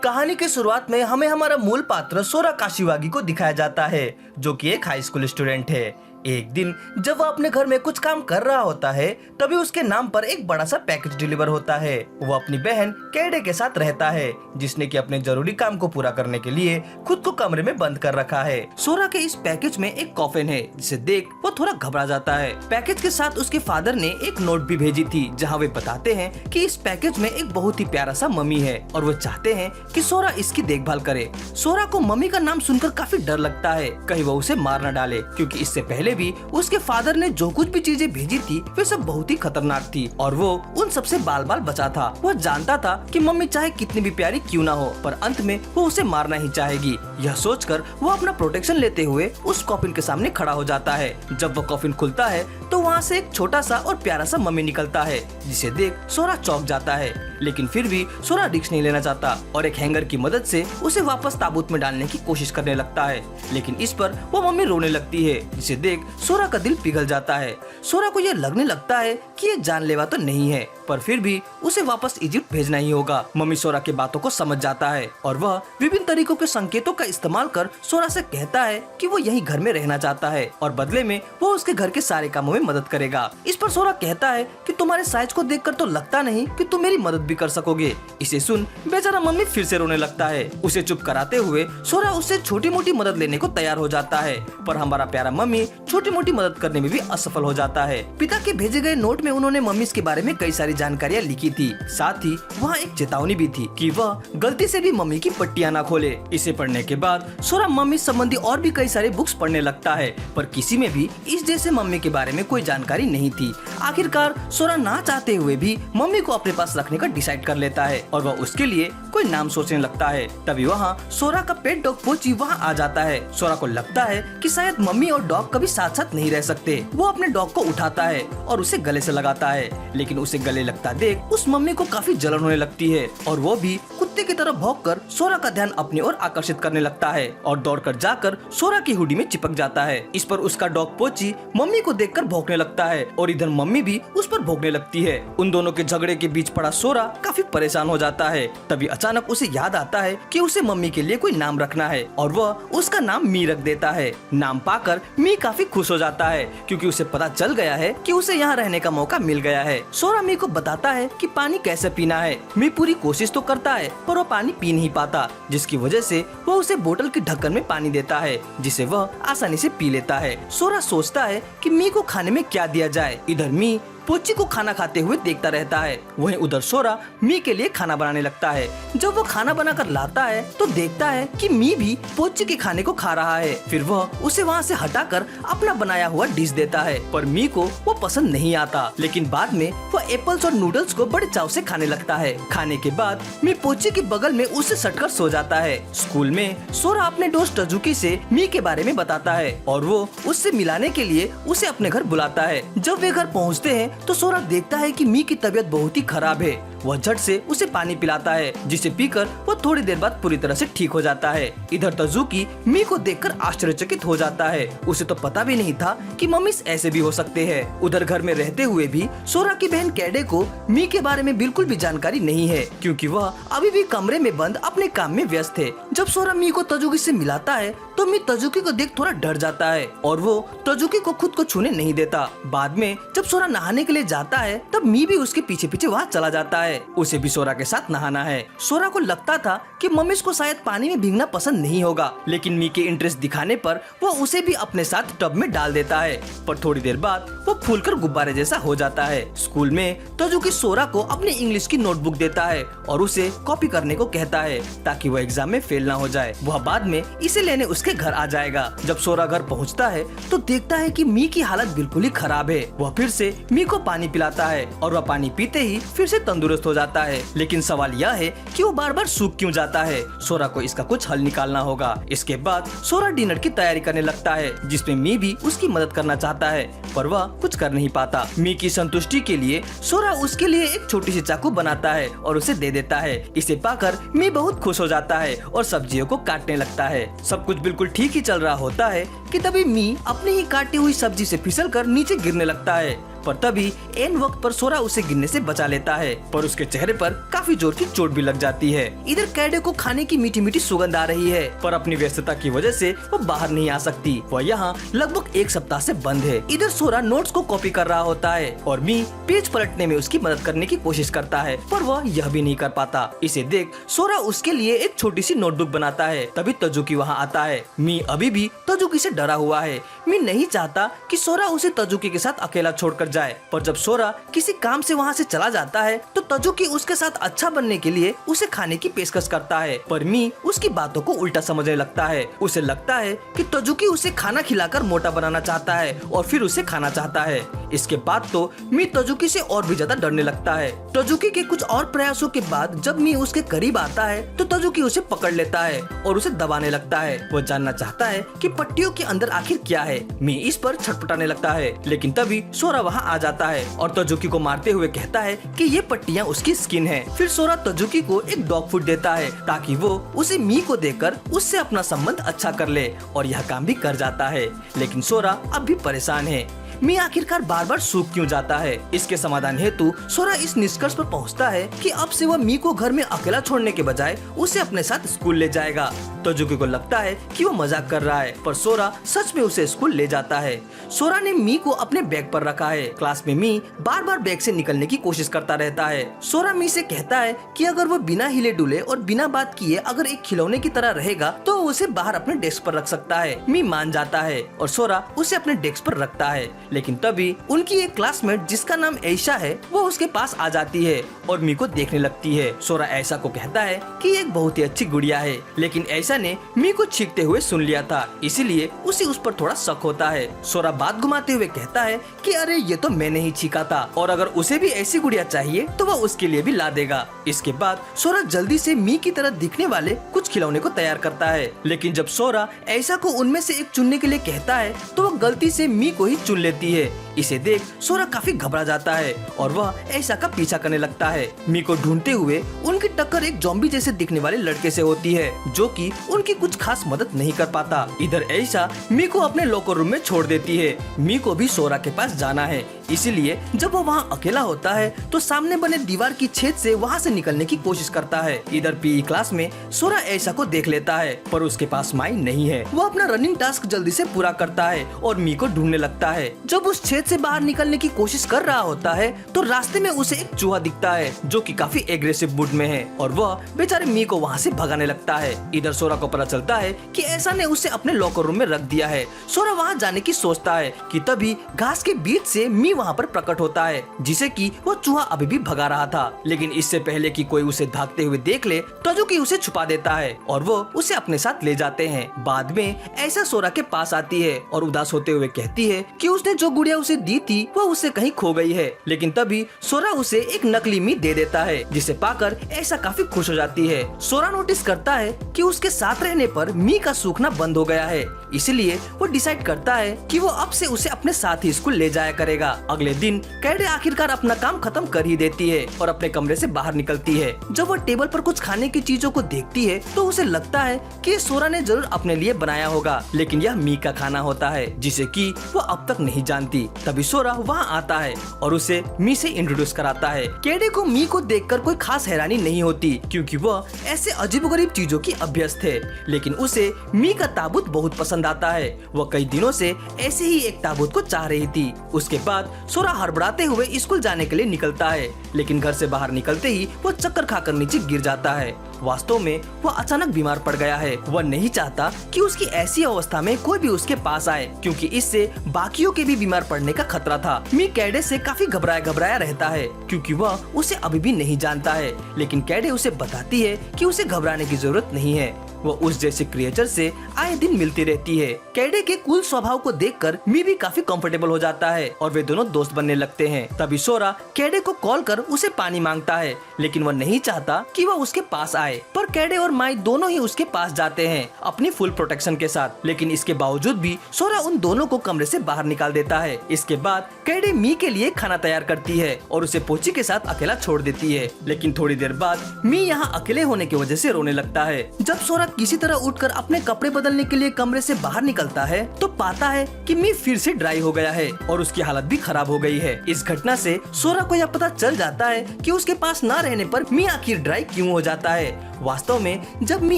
कहानी की शुरुआत में हमें हमारा मूल पात्र सोरा काशिवागी को दिखाया जाता है, जो कि एक हाई स्कूल स्टूडेंट है। एक दिन जब वह अपने घर में कुछ काम कर रहा होता है, तभी उसके नाम पर एक बड़ा सा पैकेज डिलीवर होता है। वो अपनी बहन कैडे के साथ रहता है, जिसने कि अपने जरूरी काम को पूरा करने के लिए खुद को कमरे में बंद कर रखा है। सोरा के इस पैकेज में एक कॉफिन है, जिसे देख वो थोड़ा घबरा जाता है। पैकेज के साथ उसके फादर ने एक नोट भी भेजी थी, जहाँ वे बताते हैं कि इस पैकेज में एक बहुत ही प्यारा सा मम्मी है और वो चाहते हैं कि सोरा इसकी देखभाल करे। सोरा को मम्मी का नाम सुनकर काफी डर लगता है, कहीं वो उसे मार न डाले, क्योंकि इससे पहले भी उसके फादर ने जो कुछ भी चीजें भेजी थी वे सब बहुत ही खतरनाक थी और वो उन सबसे बाल बाल बचा था। वो जानता था कि मम्मी चाहे कितनी भी प्यारी क्यों ना हो, पर अंत में वो उसे मारना ही चाहेगी। यह सोचकर वो अपना प्रोटेक्शन लेते हुए उस कॉफिन के सामने खड़ा हो जाता है। जब वो कॉफिन खुलता है तो वहाँ से एक छोटा सा और प्यारा सा मम्मी निकलता है, जिसे देख सोरा चौंक जाता है, लेकिन फिर भी सोरा रिस्क नहीं लेना चाहता और एक हैंगर की मदद से उसे वापस ताबूत में डालने की कोशिश करने लगता है। लेकिन इस पर वो मम्मी रोने लगती है, जिसे देख सोरा का दिल पिघल जाता है। सोरा को यह लगने लगता है कि ये जानलेवा तो नहीं है, पर फिर भी उसे वापस इजिप्ट भेजना ही होगा। मम्मी सोरा की बातों को समझ जाता है और वह विभिन्न तरीकों के संकेतों का इस्तेमाल कर सोरा से कहता है कि वो यहीं घर में रहना चाहता है और बदले में वो उसके घर के सारे कामों में मदद करेगा। इस पर सोरा कहता है कि तुम्हारे साइज को देखकर तो लगता नहीं कि तुम मेरी मदद भी कर सकोगे। इसे सुन बेचारा मम्मी फिर से रोने लगता है। उसे चुप कराते हुए सोरा उससे छोटी मोटी मदद लेने को तैयार हो जाता है, पर हमारा प्यारा मम्मी छोटी मोटी मदद करने में भी असफल हो जाता है। पिता के भेजे गए नोट में उन्होंने मम्मी के बारे में कई सारी जानकारियाँ लिखी थी, साथ ही वहाँ एक चेतावनी भी थी कि वह गलती से भी मम्मी की पट्टियाँ न खोले। इसे पढ़ने के बाद सोरा मम्मी संबंधी और भी कई सारी बुक्स पढ़ने लगता है, पर किसी में भी इस जैसे मम्मी के बारे में कोई जानकारी नहीं थी। आखिरकार सोरा ना चाहते हुए भी मम्मी को अपने पास रखने का डिसाइड कर लेता है और वह उसके लिए कोई नाम सोचने लगता है। तभी वहाँ सोरा का पेट डॉग पोची वहाँ आ जाता है। सोरा को लगता है कि शायद मम्मी और डॉग कभी साथ साथ नहीं रह सकते। वो अपने डॉग को उठाता है और उसे गले से लगाता है, लेकिन उसे गले लगता देख उस मम्मी को काफी जलन होने लगती है और वो भी कुत्ते की तरह भौंककर सोरा का ध्यान अपनी ओर आकर्षित करने लगता है और दौड़कर जाकर सोरा की हुडी में चिपक जाता है। इस पर उसका डॉग पोची मम्मी को देखकर भौंकने लगता है और इधर मम्मी भी उस पर भौंकने लगती है। उन दोनों के झगड़े के बीच पड़ा सोरा काफी परेशान हो जाता है। तभी अचानक उसे याद आता है कि उसे मम्मी के लिए कोई नाम रखना है और वह उसका नाम मी रख देता है। नाम पाकर मी काफी खुश हो जाता है, क्योंकि उसे पता चल गया है कि उसे यहाँ रहने का मौका मिल गया है। सोरा मी को बताता है कि पानी कैसे पीना है। मी पूरी कोशिश तो करता है, पर वो पानी पी नहीं पाता, जिसकी वजह से वो उसे बोतल की ढक्कन में पानी देता है, जिसे वह आसानी से पी लेता है। सोरा सोचता है कि मी को खाने में क्या दिया जाए। इधर मी पोची को खाना खाते हुए देखता रहता है, वहीं उधर सोरा मी के लिए खाना बनाने लगता है। जब वो खाना बनाकर लाता है तो देखता है कि मी भी पोची के खाने को खा रहा है। फिर वह उसे वहाँ से हटाकर अपना बनाया हुआ डिश देता है, पर मी को वो पसंद नहीं आता। लेकिन बाद में वो एप्पल्स और नूडल्स को बड़े चाव से खाने लगता है। खाने के बाद मी पोची के बगल में उसे सटकर सो जाता है। स्कूल में सोरा अपने दोस्त टजुकी से मी के बारे में बताता है और वो उससे मिलाने के लिए उसे अपने घर बुलाता है। जब वे घर पहुँचते हैं तो सोरा देखता है कि मी की तबीयत बहुत ही खराब है। वह झट से उसे पानी पिलाता है, जिसे पीकर वो थोड़ी देर बाद पूरी तरह से ठीक हो जाता है। इधर तजुकी मी को देखकर आश्चर्यचकित हो जाता है। उसे तो पता भी नहीं था कि मम्मी ऐसे भी हो सकते हैं। उधर घर में रहते हुए भी सोरा की बहन कैडे को मी के बारे में बिल्कुल भी जानकारी नहीं है, क्योंकि वह अभी भी कमरे में बंद अपने काम में व्यस्त है। जब सोरा मी को तजुकी से मिलाता है तो मी तजुकी को देख थोड़ा डर जाता है और वो तजुकी को खुद को छूने नहीं देता। बाद में जब सोरा नहाने के लिए जाता है तब मी भी उसके पीछे पीछे वहाँ चला जाता है। उसे भी सोरा के साथ नहाना है। सोरा को लगता था कि मम्मी को शायद पानी में भीगना पसंद नहीं होगा, लेकिन मी के इंटरेस्ट दिखाने पर वो उसे भी अपने साथ टब में डाल देता है। पर थोड़ी देर बाद वो फूलकर गुब्बारे जैसा हो जाता है। स्कूल में तजुकी सोरा को अपनी इंग्लिश की नोटबुक देता है और उसे कॉपी करने को कहता है, ताकि वो एग्जाम में फेल ना हो जाए। वह बाद में इसे लेने उसके घर आ जाएगा। जब सोरा घर पहुँचता है तो देखता है कि मी की हालत बिल्कुल ही खराब है। वह फिर से मी को पानी पिलाता है और वह पानी पीते ही फिर से तंदुरुस्त हो जाता है। लेकिन सवाल यह है कि वो बार बार सूख क्यों जाता है। सोरा को इसका कुछ हल निकालना होगा। इसके बाद सोरा डिनर की तैयारी करने लगता है, जिसमें मी भी उसकी मदद करना चाहता है, पर वह कुछ कर नहीं पाता। मी की संतुष्टि के लिए सोरा उसके लिए एक छोटी सी चाकू बनाता है और उसे दे देता है। इसे पाकर मी बहुत खुश हो जाता है और सब्जियों को काटने लगता है। सब कुछ बिल्कुल ठीक ही चल रहा होता है कि तभी मी अपनी ही काटी हुई सब्जी से फिसलकर नीचे गिरने लगता है, पर तभी एन वक्त पर सोरा उसे गिरने से बचा लेता है, पर उसके चेहरे पर काफी जोर की चोट भी लग जाती है। इधर कैडे को खाने की मीठी मीठी सुगंध आ रही है, पर अपनी व्यस्तता की वजह से वो बाहर नहीं आ सकती। वह यहाँ लगभग 1 सप्ताह से बंद है। इधर सोरा नोट्स को कॉपी कर रहा होता है और मी पेज पलटने में उसकी मदद करने की कोशिश करता है, पर वह यह भी नहीं कर पाता। इसे देख सोरा उसके लिए एक छोटी सी नोटबुक बनाता है। तभी तजुकी वहाँ आता है। मी अभी भी तजुकी से डरा हुआ है। मी नहीं चाहता कि सोरा उसे तजुकी के साथ अकेला छोड़कर जाए, पर जब सोरा किसी काम से वहाँ से चला जाता है तो तजुकी उसके साथ अच्छा बनने के लिए उसे खाने की पेशकश करता है, पर मी उसकी बातों को उल्टा समझने लगता है। उसे लगता है कि तजुकी उसे खाना खिलाकर मोटा बनाना चाहता है और फिर उसे खाना चाहता है। इसके बाद तो मी तजुकी से और भी ज्यादा डरने लगता है। तजुकी के कुछ और प्रयासों के बाद जब मी उसके करीब आता है तो तजुकी उसे पकड़ लेता है और उसे दबाने लगता है। वो जानना चाहता है कि पट्टियों के अंदर आखिर क्या है। मी इस पर छटपटाने लगता है, लेकिन तभी सोरा वहाँ आ जाता है और तजुकी को मारते हुए कहता है कि ये पट्टियाँ उसकी स्किन है। फिर सोरा तजुकी को एक डॉग फूड देता है ताकि वो उसे मी को देकर उससे अपना संबंध अच्छा कर ले, और यह काम भी कर जाता है। लेकिन सोरा अब भी परेशान है। मी आखिरकार बार बार सूख क्यों जाता है। इसके समाधान हेतु सोरा इस निष्कर्ष पर पहुंचता है कि अब से वह मी को घर में अकेला छोड़ने के बजाय उसे अपने साथ स्कूल ले जाएगा। तजुकी को लगता है कि वो मजाक कर रहा है, पर सोरा सच में उसे स्कूल ले जाता है। सोरा ने मी को अपने बैग पर रखा है। क्लास में मी बार बार बैग से निकलने की कोशिश करता रहता है। सोरा मी से कहता है कि अगर वो बिना हिले डुले और बिना बात किए अगर एक खिलौने की तरह रहेगा तो उसे बाहर अपने डेस्क पर रख सकता है। मी मान जाता है और सोरा उसे अपने डेस्क पर रखता है। लेकिन तभी उनकी एक क्लासमेट जिसका नाम ऐशा है वो उसके पास आ जाती है और मी को देखने लगती है। सोरा ऐशा को कहता है कि एक बहुत ही अच्छी गुड़िया है, लेकिन ऐशा ने मी को छींकते हुए सुन लिया था, इसीलिए उसे उस पर थोड़ा शक होता है। सोरा बात घुमाते हुए कहता है कि अरे ये तो मैंने ही छींका था, और अगर उसे भी ऐसी गुड़िया चाहिए तो वह उसके लिए भी ला देगा। इसके बाद सोरा जल्दी से मी की तरह दिखने वाले कुछ खिलौने को तैयार करता है, लेकिन जब सोरा ऐशा को उनमें से एक चुनने के लिए कहता है तो वह गलती से मी को ही चुन लेती है। इसे देख सोरा काफी घबरा जाता है और वह ऐशा का पीछा करने लगता है। मी को ढूंढते हुए उनकी टक्कर एक ज़ॉम्बी जैसे दिखने वाले लड़के से होती है, जो कि उनकी कुछ खास मदद नहीं कर पाता। इधर ऐशा मी को अपने लॉकर रूम में छोड़ देती है। मी को भी सोरा के पास जाना है, इसीलिए जब वो वहाँ अकेला होता है तो सामने बने दीवार की छेद से वहाँ से निकलने की कोशिश करता है। इधर पीई क्लास में सोरा ऐशा को देख लेता है, पर उसके पास माइंड नहीं है। वो अपना रनिंग टास्क जल्दी से पूरा करता है और मी को ढूंढने लगता है। जब उस छेद से बाहर निकलने की कोशिश कर रहा होता है तो रास्ते में उसे एक चूहा दिखता है जो कि काफी एग्रेसिव मूड में है, और वह बेचारे मी को वहाँ से भगाने लगता है। इधर सोरा को पता चलता है कि ऐशा ने उसे अपने लॉकर रूम में रख दिया है। सोरा वहाँ जाने की सोचता है कि तभी घास के बीच से मी वहाँ पर प्रकट होता है, जिसे कि वो चूहा अभी भी भगा रहा था। लेकिन इससे पहले कि कोई उसे भागते हुए देख ले, तजुकी उसे छुपा देता है और वो उसे अपने साथ ले जाते हैं। बाद में ऐशा सोरा के पास आती है और उदास होते हुए कहती है कि उसने जो गुड़िया उसे दी थी वो उससे कहीं खो गई है। लेकिन तभी सोरा उसे एक नकली मी दे देता है, जिसे पाकर ऐशा काफी खुश हो जाती है। सोरा नोटिस करता है कि उसके साथ रहने पर मी का सूखना बंद हो गया है, इसलिए वो डिसाइड करता है कि वो अब से उसे अपने साथ ही स्कूल ले जाया करेगा। अगले दिन कैडे आखिरकार अपना काम खत्म कर ही देती है और अपने कमरे से बाहर निकलती है। जब वो टेबल पर कुछ खाने की चीजों को देखती है तो उसे लगता है कि सोरा ने जरूर अपने लिए बनाया होगा, लेकिन यह मी का खाना होता है जिसे कि वो अब तक नहीं जानती। तभी सोरा वहाँ आता है और उसे मी से इंट्रोड्यूस कराता है। कैडे को मी को देखकर कोई खास हैरानी नहीं होती, क्योंकि वह ऐसे अजीबोगरीब चीजों की अभ्यस्त है, लेकिन उसे मी का ताबूत बहुत पसंद आता है। वह कई दिनों से ऐसे ही एक ताबूत को चाह रही थी। उसके बाद सोरा हड़बड़ाते हुए स्कूल जाने के लिए निकलता है, लेकिन घर से बाहर निकलते ही वो चक्कर खाकर नीचे गिर जाता है। वास्तव में वह अचानक बीमार पड़ गया है। वह नहीं चाहता कि उसकी ऐसी अवस्था में कोई भी उसके पास आए, क्योंकि इससे बाकियों के भी बीमार पड़ने का खतरा था। मी कैडे से काफी घबराया रहता है, क्योंकि वह उसे अभी भी नहीं जानता है, लेकिन कैडे उसे बताती है कि उसे घबराने की जरूरत नहीं है। वो उस जैसे क्रिएचर से आए दिन मिलती रहती है। कैडे के कूल स्वभाव को देखकर मी भी काफी कंफर्टेबल हो जाता है और वे दोनों दोस्त बनने लगते हैं। तभी सोरा कैडे को कॉल कर उसे पानी मांगता है, लेकिन वह नहीं चाहता कि वह उसके पास आए। पर कैडे और माई दोनों ही उसके पास जाते हैं अपनी फुल प्रोटेक्शन के साथ, लेकिन इसके बावजूद भी सोरा उन दोनों को कमरे से बाहर निकाल देता है। इसके बाद कैडे मी के लिए खाना तैयार करती है और उसे पोची के साथ अकेला छोड़ देती है। लेकिन थोड़ी देर बाद मी यहाँ अकेले होने की वजह से रोने लगता है। जब सोरा किसी तरह उठकर अपने कपड़े बदलने के लिए कमरे से बाहर निकलता है तो पाता है कि मी फिर से ड्राई हो गया है और उसकी हालत भी खराब हो गई है। इस घटना से सोरा को यह पता चल जाता है कि उसके पास न रहने पर मी आखिर ड्राई क्यों हो जाता है। वास्तव में जब मी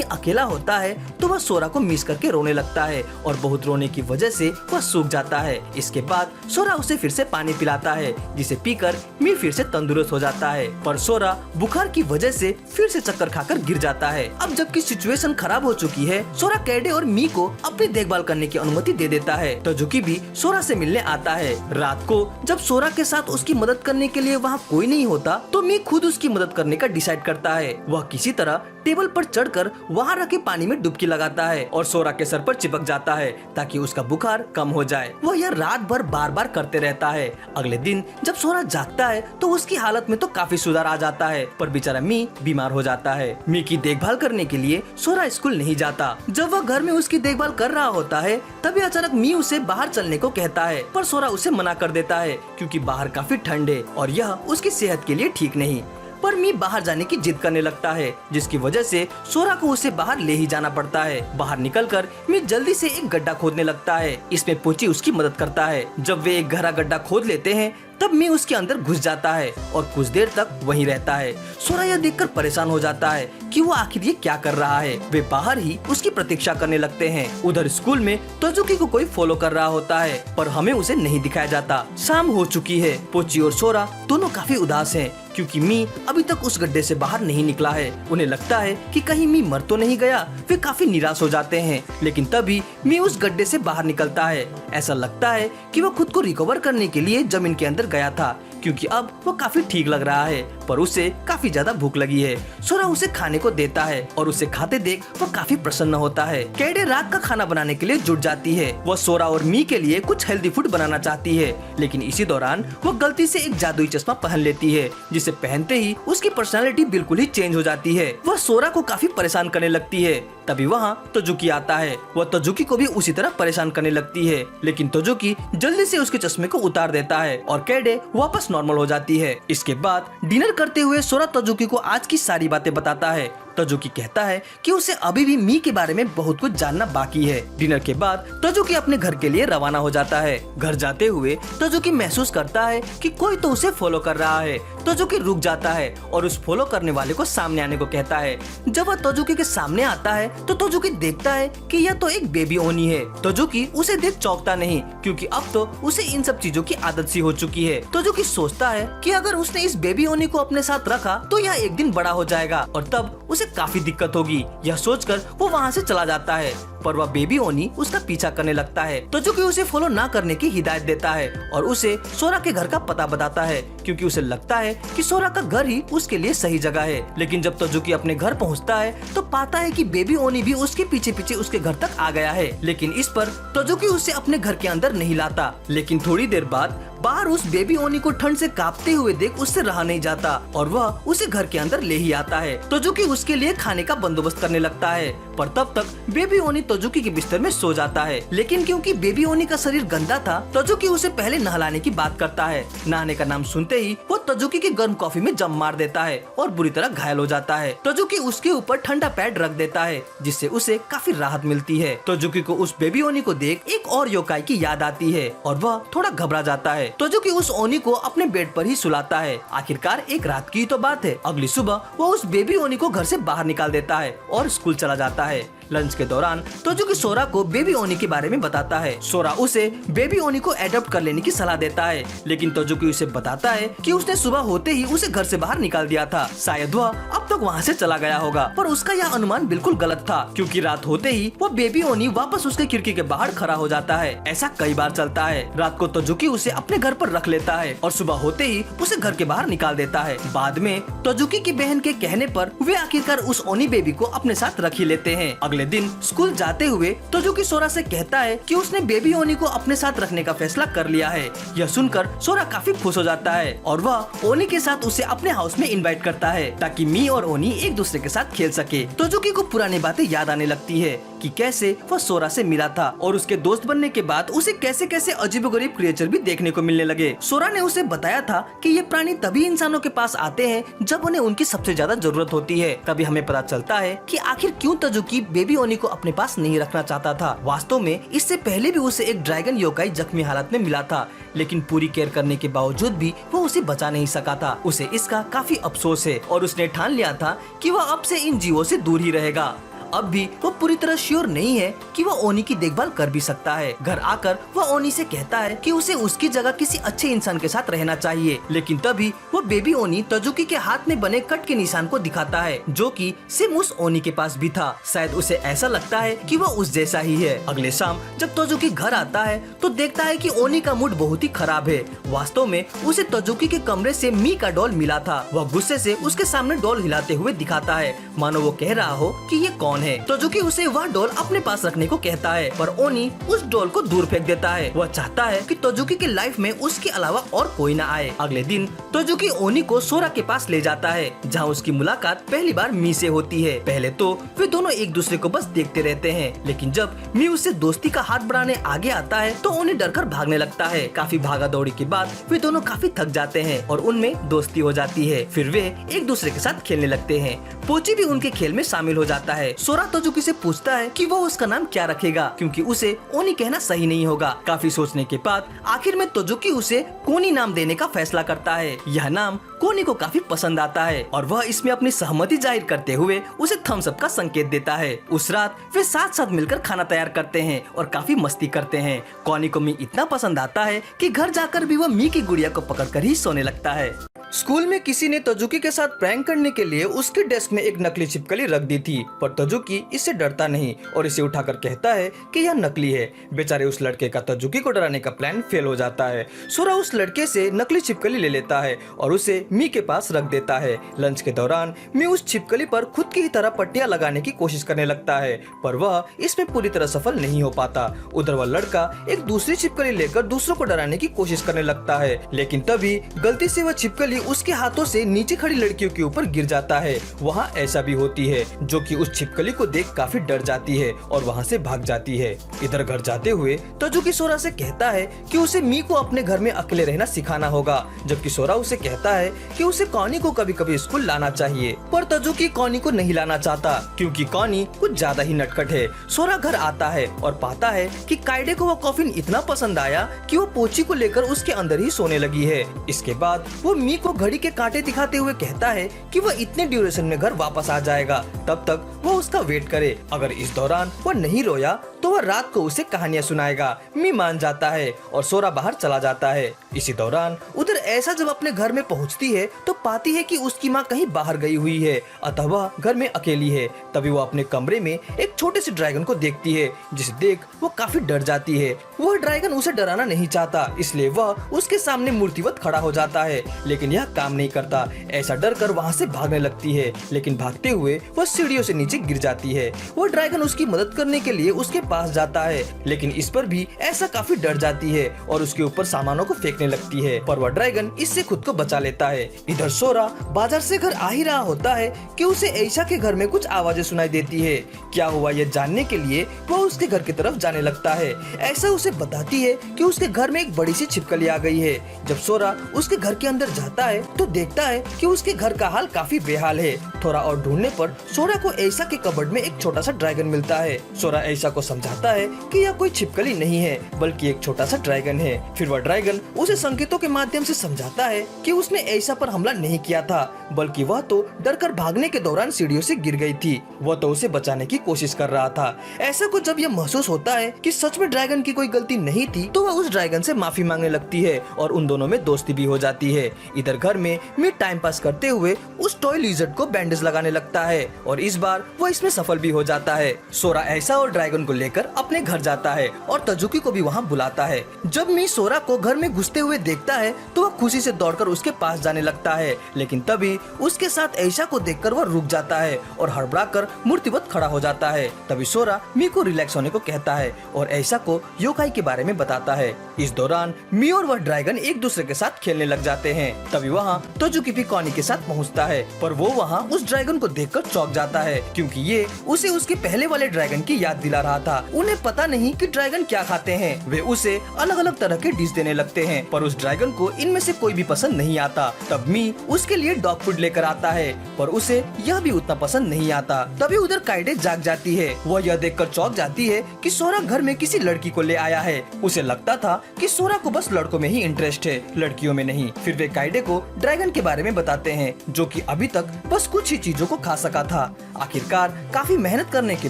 अकेला होता है तो वह सोरा को मिस करके रोने लगता है और बहुत रोने की वजह से वह सूख जाता है। इसके बाद सोरा उसे फिर से पानी पिलाता है जिसे पीकर मी फिर से तंदुरुस्त हो जाता है, पर सोरा बुखार की वजह से फिर से चक्कर खाकर गिर जाता है। अब जबकि सिचुएशन खराब हो चुकी है, सोरा कैडे और मी को अपनी देखभाल करने की अनुमति दे देता है। तजुकी भी सोरा से मिलने आता है। रात को जब सोरा के साथ उसकी मदद करने के लिए वहाँ कोई नहीं होता तो मी खुद उसकी मदद करने का डिसाइड करता है। वह किसी तरह टेबल पर चढ़कर वहाँ रखे पानी में डुबकी लगाता है और सोरा के सर पर चिपक जाता है ताकि उसका बुखार कम हो जाए। वह यह रात भर बार बार करते रहता है। अगले दिन जब सोरा जागता है तो उसकी हालत में तो काफी सुधार आ जाता है, पर बेचारा मी बीमार हो जाता है। मी की देखभाल करने के लिए सोरा स्कूल नहीं जाता। जब वह घर में उसकी देखभाल कर रहा होता है तभी अचानक मी उसे बाहर चलने को कहता है, पर सोरा उसे मना कर देता है क्योंकि बाहर काफी ठंड है और यह उसकी सेहत के लिए ठीक नहीं। पर मी बाहर जाने की जिद करने लगता है जिसकी वजह से सोरा को उसे बाहर ले ही जाना पड़ता है। बाहर निकलकर मी जल्दी से एक गड्ढा खोदने लगता है। इसमें पोची उसकी मदद करता है। जब वे एक गहरा गड्ढा खोद लेते हैं तब मी उसके अंदर घुस जाता है और कुछ देर तक वहीं रहता है। सोरा यह देखकर परेशान हो जाता है कि वो आखिर ये क्या कर रहा है। वे बाहर ही उसकी प्रतीक्षा करने लगते हैं। उधर स्कूल में तजुकी को कोई फॉलो कर रहा होता है पर हमें उसे नहीं दिखाया जाता। शाम हो चुकी है। पोची और सोरा दोनों काफी उदास हैं क्योंकि मी अभी तक उस गड्ढे से बाहर नहीं निकला है। उन्हें लगता है कि कहीं मी मर तो नहीं गया। वे काफी निराश हो जाते हैं, लेकिन तभी मी उस गड्ढे से बाहर निकलता है। ऐसा लगता है कि वो खुद को रिकवर करने के लिए जमीन के अंदर गया था क्योंकि अब वो काफी ठीक लग रहा है, पर उसे काफी ज्यादा भूख लगी है। सोरा उसे खाने को देता है और उसे खाते देख वो काफी प्रसन्न होता है। कैडे रात का खाना बनाने के लिए जुट जाती है। वो सोरा और मी के लिए कुछ हेल्दी फूड बनाना चाहती है, लेकिन इसी दौरान वो गलती से एक जादुई चश्मा पहन लेती है जिसे पहनते ही उसकी पर्सनालिटी बिल्कुल ही चेंज हो जाती है। वह सोरा को काफी परेशान करने लगती है। तभी वहाँ तजुकी आता है। वह तजुकी को भी उसी तरह परेशान करने लगती है, लेकिन तजुकी जल्दी से उसके चश्मे को उतार देता है और कैडे वापस नॉर्मल हो जाती है। इसके बाद डिनर करते हुए सोरा तजुकी को आज की सारी बातें बताता है। तजुकी कहता है कि उसे अभी भी मी के बारे में बहुत कुछ जानना बाकी है। डिनर के बाद तजुकी अपने घर के लिए रवाना हो जाता है। घर जाते हुए तजुकी महसूस करता है कि कोई तो उसे फॉलो कर रहा है। तजुकी रुक जाता है और उस फॉलो करने वाले को सामने आने को कहता है। जब वह तजुकी के सामने आता है तो तजुकी देखता है कि यह तो एक बेबी ओनी है। तजुकी उसे देख चौंकता नहीं क्योंकि अब तो उसे इन सब चीजों की आदत सी हो चुकी है। तजुकी सोचता है कि अगर उसने इस बेबी ओनी को अपने साथ रखा तो यह एक दिन बड़ा हो जाएगा और तब उसे काफी दिक्कत होगी। यह सोचकर वो वहाँ से चला जाता है, पर वह बेबी ओनी उसका पीछा करने लगता है। तजुकी उसे फॉलो ना करने की हिदायत देता है और उसे सोरा के घर का पता बताता है क्योंकि उसे लगता है कि सोरा का घर ही उसके लिए सही जगह है। लेकिन जब तजुकी अपने घर पहुंचता है तो पाता है कि बेबी ओनी भी उसके पीछे पीछे उसके घर तक आ गया है। लेकिन इस पर तजुकी उसे अपने घर के अंदर नहीं लाता। लेकिन थोड़ी देर बाद बाहर उस बेबी ओनी को ठंड से कांपते हुए देख उससे रहा नहीं जाता और वह उसे घर के अंदर ले ही आता है। तजुकी उसके लिए खाने का बंदोबस्त करने लगता है, पर तब तक बेबी ओनी तजुकी के बिस्तर में सो जाता है। लेकिन क्योंकि बेबी ओनी का शरीर गंदा था, तजुकी उसे पहले नहलाने की बात करता है। नहाने का नाम सुनते ही वो तजुकी की गर्म कॉफी में जम मार देता है और बुरी तरह घायल हो जाता है। तजुकी उसके ऊपर ठंडा पैड रख देता है जिससे उसे काफी राहत मिलती है। तजुकी को उस बेबी ओनी को देख एक और योकाई की याद आती है और वह थोड़ा घबरा जाता है। तजुकी उस ओनी को अपने बेड पर ही सुलाता है। आखिरकार एक रात की तो बात है। अगली सुबह वो उस बेबी ओनी को घर से बाहर निकाल देता है और स्कूल चला जाता है। लंच के दौरान तजुकी सोरा को बेबी ओनी के बारे में बताता है। सोरा उसे बेबी ओनी को एडॉप्ट कर लेने की सलाह देता है, लेकिन तजुकी उसे बताता है कि उसने सुबह होते ही उसे घर से बाहर निकाल दिया था। शायद वह अब तक वहाँ से चला गया होगा, पर उसका यह अनुमान बिल्कुल गलत था क्योंकि रात होते ही वो बेबी ओनी वापस उसके खिड़की के बाहर खड़ा हो जाता है। ऐसा कई बार चलता है। रात को तजुकी उसे अपने घर पर रख लेता है और सुबह होते ही उसे घर के बाहर निकाल देता है। बाद में तजुकी की बहन के कहने पर वे आखिरकार उस ओनी बेबी को अपने साथ रख ही लेते हैं। अगले अगले दिन स्कूल जाते हुए तोजुकी सोरा से कहता है कि उसने बेबी ओनी को अपने साथ रखने का फैसला कर लिया है। यह सुनकर सोरा काफी खुश हो जाता है और वह ओनी के साथ उसे अपने हाउस में इनवाइट करता है ताकि मी और ओनी एक दूसरे के साथ खेल सके। तोजुकी को पुरानी बातें याद आने लगती है कि कैसे वह सोरा से मिला था और उसके दोस्त बनने के बाद उसे कैसे कैसे अजीबोगरीब क्रिएचर भी देखने को मिलने लगे। सोरा ने उसे बताया था कि ये प्राणी तभी इंसानों के पास आते हैं जब उन्हें उनकी सबसे ज्यादा जरूरत होती है। तभी हमें पता चलता है कि आखिर क्यों तजुकी बेबी ओनी को अपने पास नहीं रखना चाहता था। वास्तव में इससे पहले भी उसे एक ड्रैगन योकाई जख्मी हालत में मिला था, लेकिन पूरी केयर करने के बावजूद भी वो उसे बचा नहीं सका था। उसे इसका काफी अफसोस है और उसने ठान लिया था कि वह अब से इन जीवों से दूर ही रहेगा। अब भी वो पूरी तरह श्योर नहीं है कि वो ओनी की देखभाल कर भी सकता है। घर आकर वो ओनी से कहता है कि उसे उसकी जगह किसी अच्छे इंसान के साथ रहना चाहिए, लेकिन तभी वो बेबी ओनी तजुकी के हाथ में बने कट के निशान को दिखाता है जो कि सेम उस ओनी के पास भी था। शायद उसे ऐसा लगता है कि वो उस जैसा ही है। अगले शाम जब तजुकी घर आता है तो देखता है कि ओनी का मूड बहुत ही खराब है। वास्तव में उसे तजुकी के कमरे से मी का डॉल मिला था। वह गुस्से से उसके सामने डॉल हिलाते हुए दिखाता है, मानो वो कह रहा हो कि ये कौन है। तजुकी उसे वह डॉल अपने पास रखने को कहता है, पर ओनी उस डॉल को दूर फेंक देता है। वह चाहता है कि तजुकी के लाइफ में उसके अलावा और कोई न आए। अगले दिन तजुकी ओनी को सोरा के पास ले जाता है, जहाँ उसकी मुलाकात पहली बार मी से होती है। पहले तो वे दोनों एक दूसरे को बस देखते रहते हैं, लेकिन जब मी उससे दोस्ती का हाथ बढ़ाने आगे आता है तो ओनी डरकर भागने लगता है। काफी भागा दौड़ी के बाद वे दोनों काफी थक जाते हैं और उनमें दोस्ती हो जाती है। फिर वे एक दूसरे के साथ खेलने लगते हैं। पोची भी उनके खेल में शामिल हो जाता है। सोरा तजुकी से पूछता है कि वो उसका नाम क्या रखेगा, क्योंकि उसे ओनी कहना सही नहीं होगा। काफी सोचने के बाद आखिर में तजुकी उसे कोनी नाम देने का फैसला करता है। यह नाम कोनी को काफी पसंद आता है और वह इसमें अपनी सहमति जाहिर करते हुए उसे थम्स अप का संकेत देता है। उस रात वे साथ साथ मिलकर खाना तैयार करते हैं और काफी मस्ती करते हैं। कोनी को मी इतना पसंद आता है कि घर जाकर भी वह मी की गुड़िया को पकड़कर ही सोने लगता है। स्कूल में किसी ने तजुकी के साथ प्रैंक करने के लिए उसके डेस्क में एक नकली छिपकली रख दी थी, पर तजुकी इससे डरता नहीं और इसे उठाकर कहता है कि यह नकली है। बेचारे उस लड़के का तजुकी को डराने का प्लान फेल हो जाता है। सोरा उस लड़के से नकली छिपकली ले लेता है और उसे मी के पास रख देता है। लंच के दौरान मी उस छिपकली पर खुद की ही तरह पट्टियां लगाने की कोशिश करने लगता है, पर वह इसमें पूरी तरह सफल नहीं हो पाता। उधर वह लड़का एक दूसरी छिपकली लेकर दूसरों को डराने की कोशिश करने लगता है, लेकिन तभी गलती से वह छिपकली उसके हाथों से नीचे खड़ी लड़कियों के ऊपर गिर जाता है। वहाँ ऐसा भी होती है, जो कि उस छिपकली को देख काफी डर जाती है और वहाँ से भाग जाती है। इधर घर जाते हुए तजुकी सोरा से कहता है कि उसे मी को अपने घर में अकेले रहना सिखाना होगा, जबकि सोरा उसे कहता है कि उसे कॉनी को कभी कभी स्कूल लाना चाहिए। पर तजुकी कॉनी को नहीं लाना चाहता क्योंकि कॉनी कुछ ज्यादा ही नटखट है। सोरा घर आता है और पाता है कि काइडे को वो कॉफिन इतना पसंद आया कि वो पोची को लेकर उसके अंदर ही सोने लगी है। इसके बाद वो मी को घड़ी के कांटे दिखाते हुए कहता है कि वह इतने ड्यूरेशन में घर वापस आ जाएगा, तब तक वो उसका वेट करे। अगर इस दौरान वह नहीं रोया तो वह रात को उसे कहानियां सुनाएगा। मी मान जाता है और सोरा बाहर चला जाता है। इसी दौरान उधर ऐसा जब अपने घर में पहुंचती है तो पाती है कि उसकी माँ कहीं बाहर गई हुई है, अतः वह घर में अकेली है। तभी वो अपने कमरे में एक छोटे से ड्रैगन को देखती है, जिसे देख वो काफी डर जाती है। वह ड्रैगन उसे डराना नहीं चाहता, इसलिए वह उसके सामने मूर्तिवत खड़ा हो जाता है, लेकिन यह काम नहीं करता। ऐसा डर कर वहाँ से भागने लगती है, लेकिन भागते हुए वह सीढ़ियों से नीचे गिर जाती है। वह ड्रैगन उसकी मदद करने के लिए उसके पास जाता है, लेकिन इस पर भी ऐसा काफी डर जाती है और उसके ऊपर सामानों को फेंकने लगती है, पर वह ड्रैगन इससे खुद को बचा लेता है। इधर सोरा बाजार से घर आ ही रहा होता है कि उसे ऐशा के घर में कुछ आवाजें सुनाई देती है। क्या हुआ यह जानने के लिए वह उसके घर की तरफ जाने लगता है। ऐसा उसे बताती है कि उसके घर में एक बड़ी सी छिपकली आ गई है। जब सोरा उसके घर के अंदर जाता है तो देखता है कि उसके घर का हाल काफी बेहाल है। थोड़ा और ढूंढने पर सोरा को ऐशा के कबर्ड में एक छोटा सा ड्रैगन मिलता है। सोरा ऐशा को समझाता है कि यह कोई छिपकली नहीं है, बल्कि एक छोटा सा ड्रैगन है। फिर वह ड्रैगन उसे संकेतों के माध्यम से समझाता है कि उसने ऐशा पर हमला नहीं किया था, बल्कि वह तो डरकर भागने के दौरान सीढ़ियों से गिर गई थी। वह तो उसे बचाने की कोशिश कर रहा था। ऐसा को जब यह महसूस होता है कि सच में ड्रैगन की कोई गलती नहीं थी, तो वह उस ड्रैगन से माफी मांगने लगती है और उन दोनों में दोस्ती भी हो जाती है। इधर इधर घर में मी टाइम पास करते हुए उस टॉय लिजर्ड को बैंडेज लगाने लगता है और इस बार वो इसमें सफल भी हो जाता है। सोरा ऐसा और ड्रैगन को लेकर अपने घर जाता है और तजुकी को भी वहाँ बुलाता है। जब मी सोरा को घर में घुसते हुए देखता है तो वह खुशी से दौड़कर उसके पास जाने लगता है, लेकिन तभी उसके साथ ऐशा को देखकर वह रुक जाता है और हड़बड़ाकर मूर्तिवत खड़ा हो जाता है। तभी सोरा मी को रिलैक्स होने को कहता है और ऐशा को योकाई के बारे में बताता है। इस दौरान मी और वह ड्रैगन एक दूसरे के साथ खेलने लग जाते हैं। तभी वहाँ तजुकी भी कॉनी के साथ पहुँचता है, पर वो वहाँ उस ड्रैगन को देखकर चौंक जाता है क्योंकि ये उसे उसके पहले वाले ड्रैगन की याद दिला रहा था। उन्हें पता नहीं कि ड्रैगन क्या खाते हैं। वे उसे अलग अलग तरह के डिश देने लगते हैं, पर उस ड्रैगन को इनमें से कोई भी पसंद नहीं आता। तब मी उसके लिए डॉग फूड लेकर आता है, पर उसे यह भी उतना पसंद नहीं आता। तभी उधर काइडे जाग जाती है। वह यह देखकर चौंक जाती है कि सोरा घर में किसी लड़की को ले आया है। उसे लगता था कि सोरा को बस लड़कों में ही इंटरेस्ट है, लड़कियों में नहीं। फिर वे काइडे को ड्रैगन के बारे में बताते हैं, जो कि अभी तक बस कुछ ही चीजों को खा सका था। आखिरकार काफी मेहनत करने के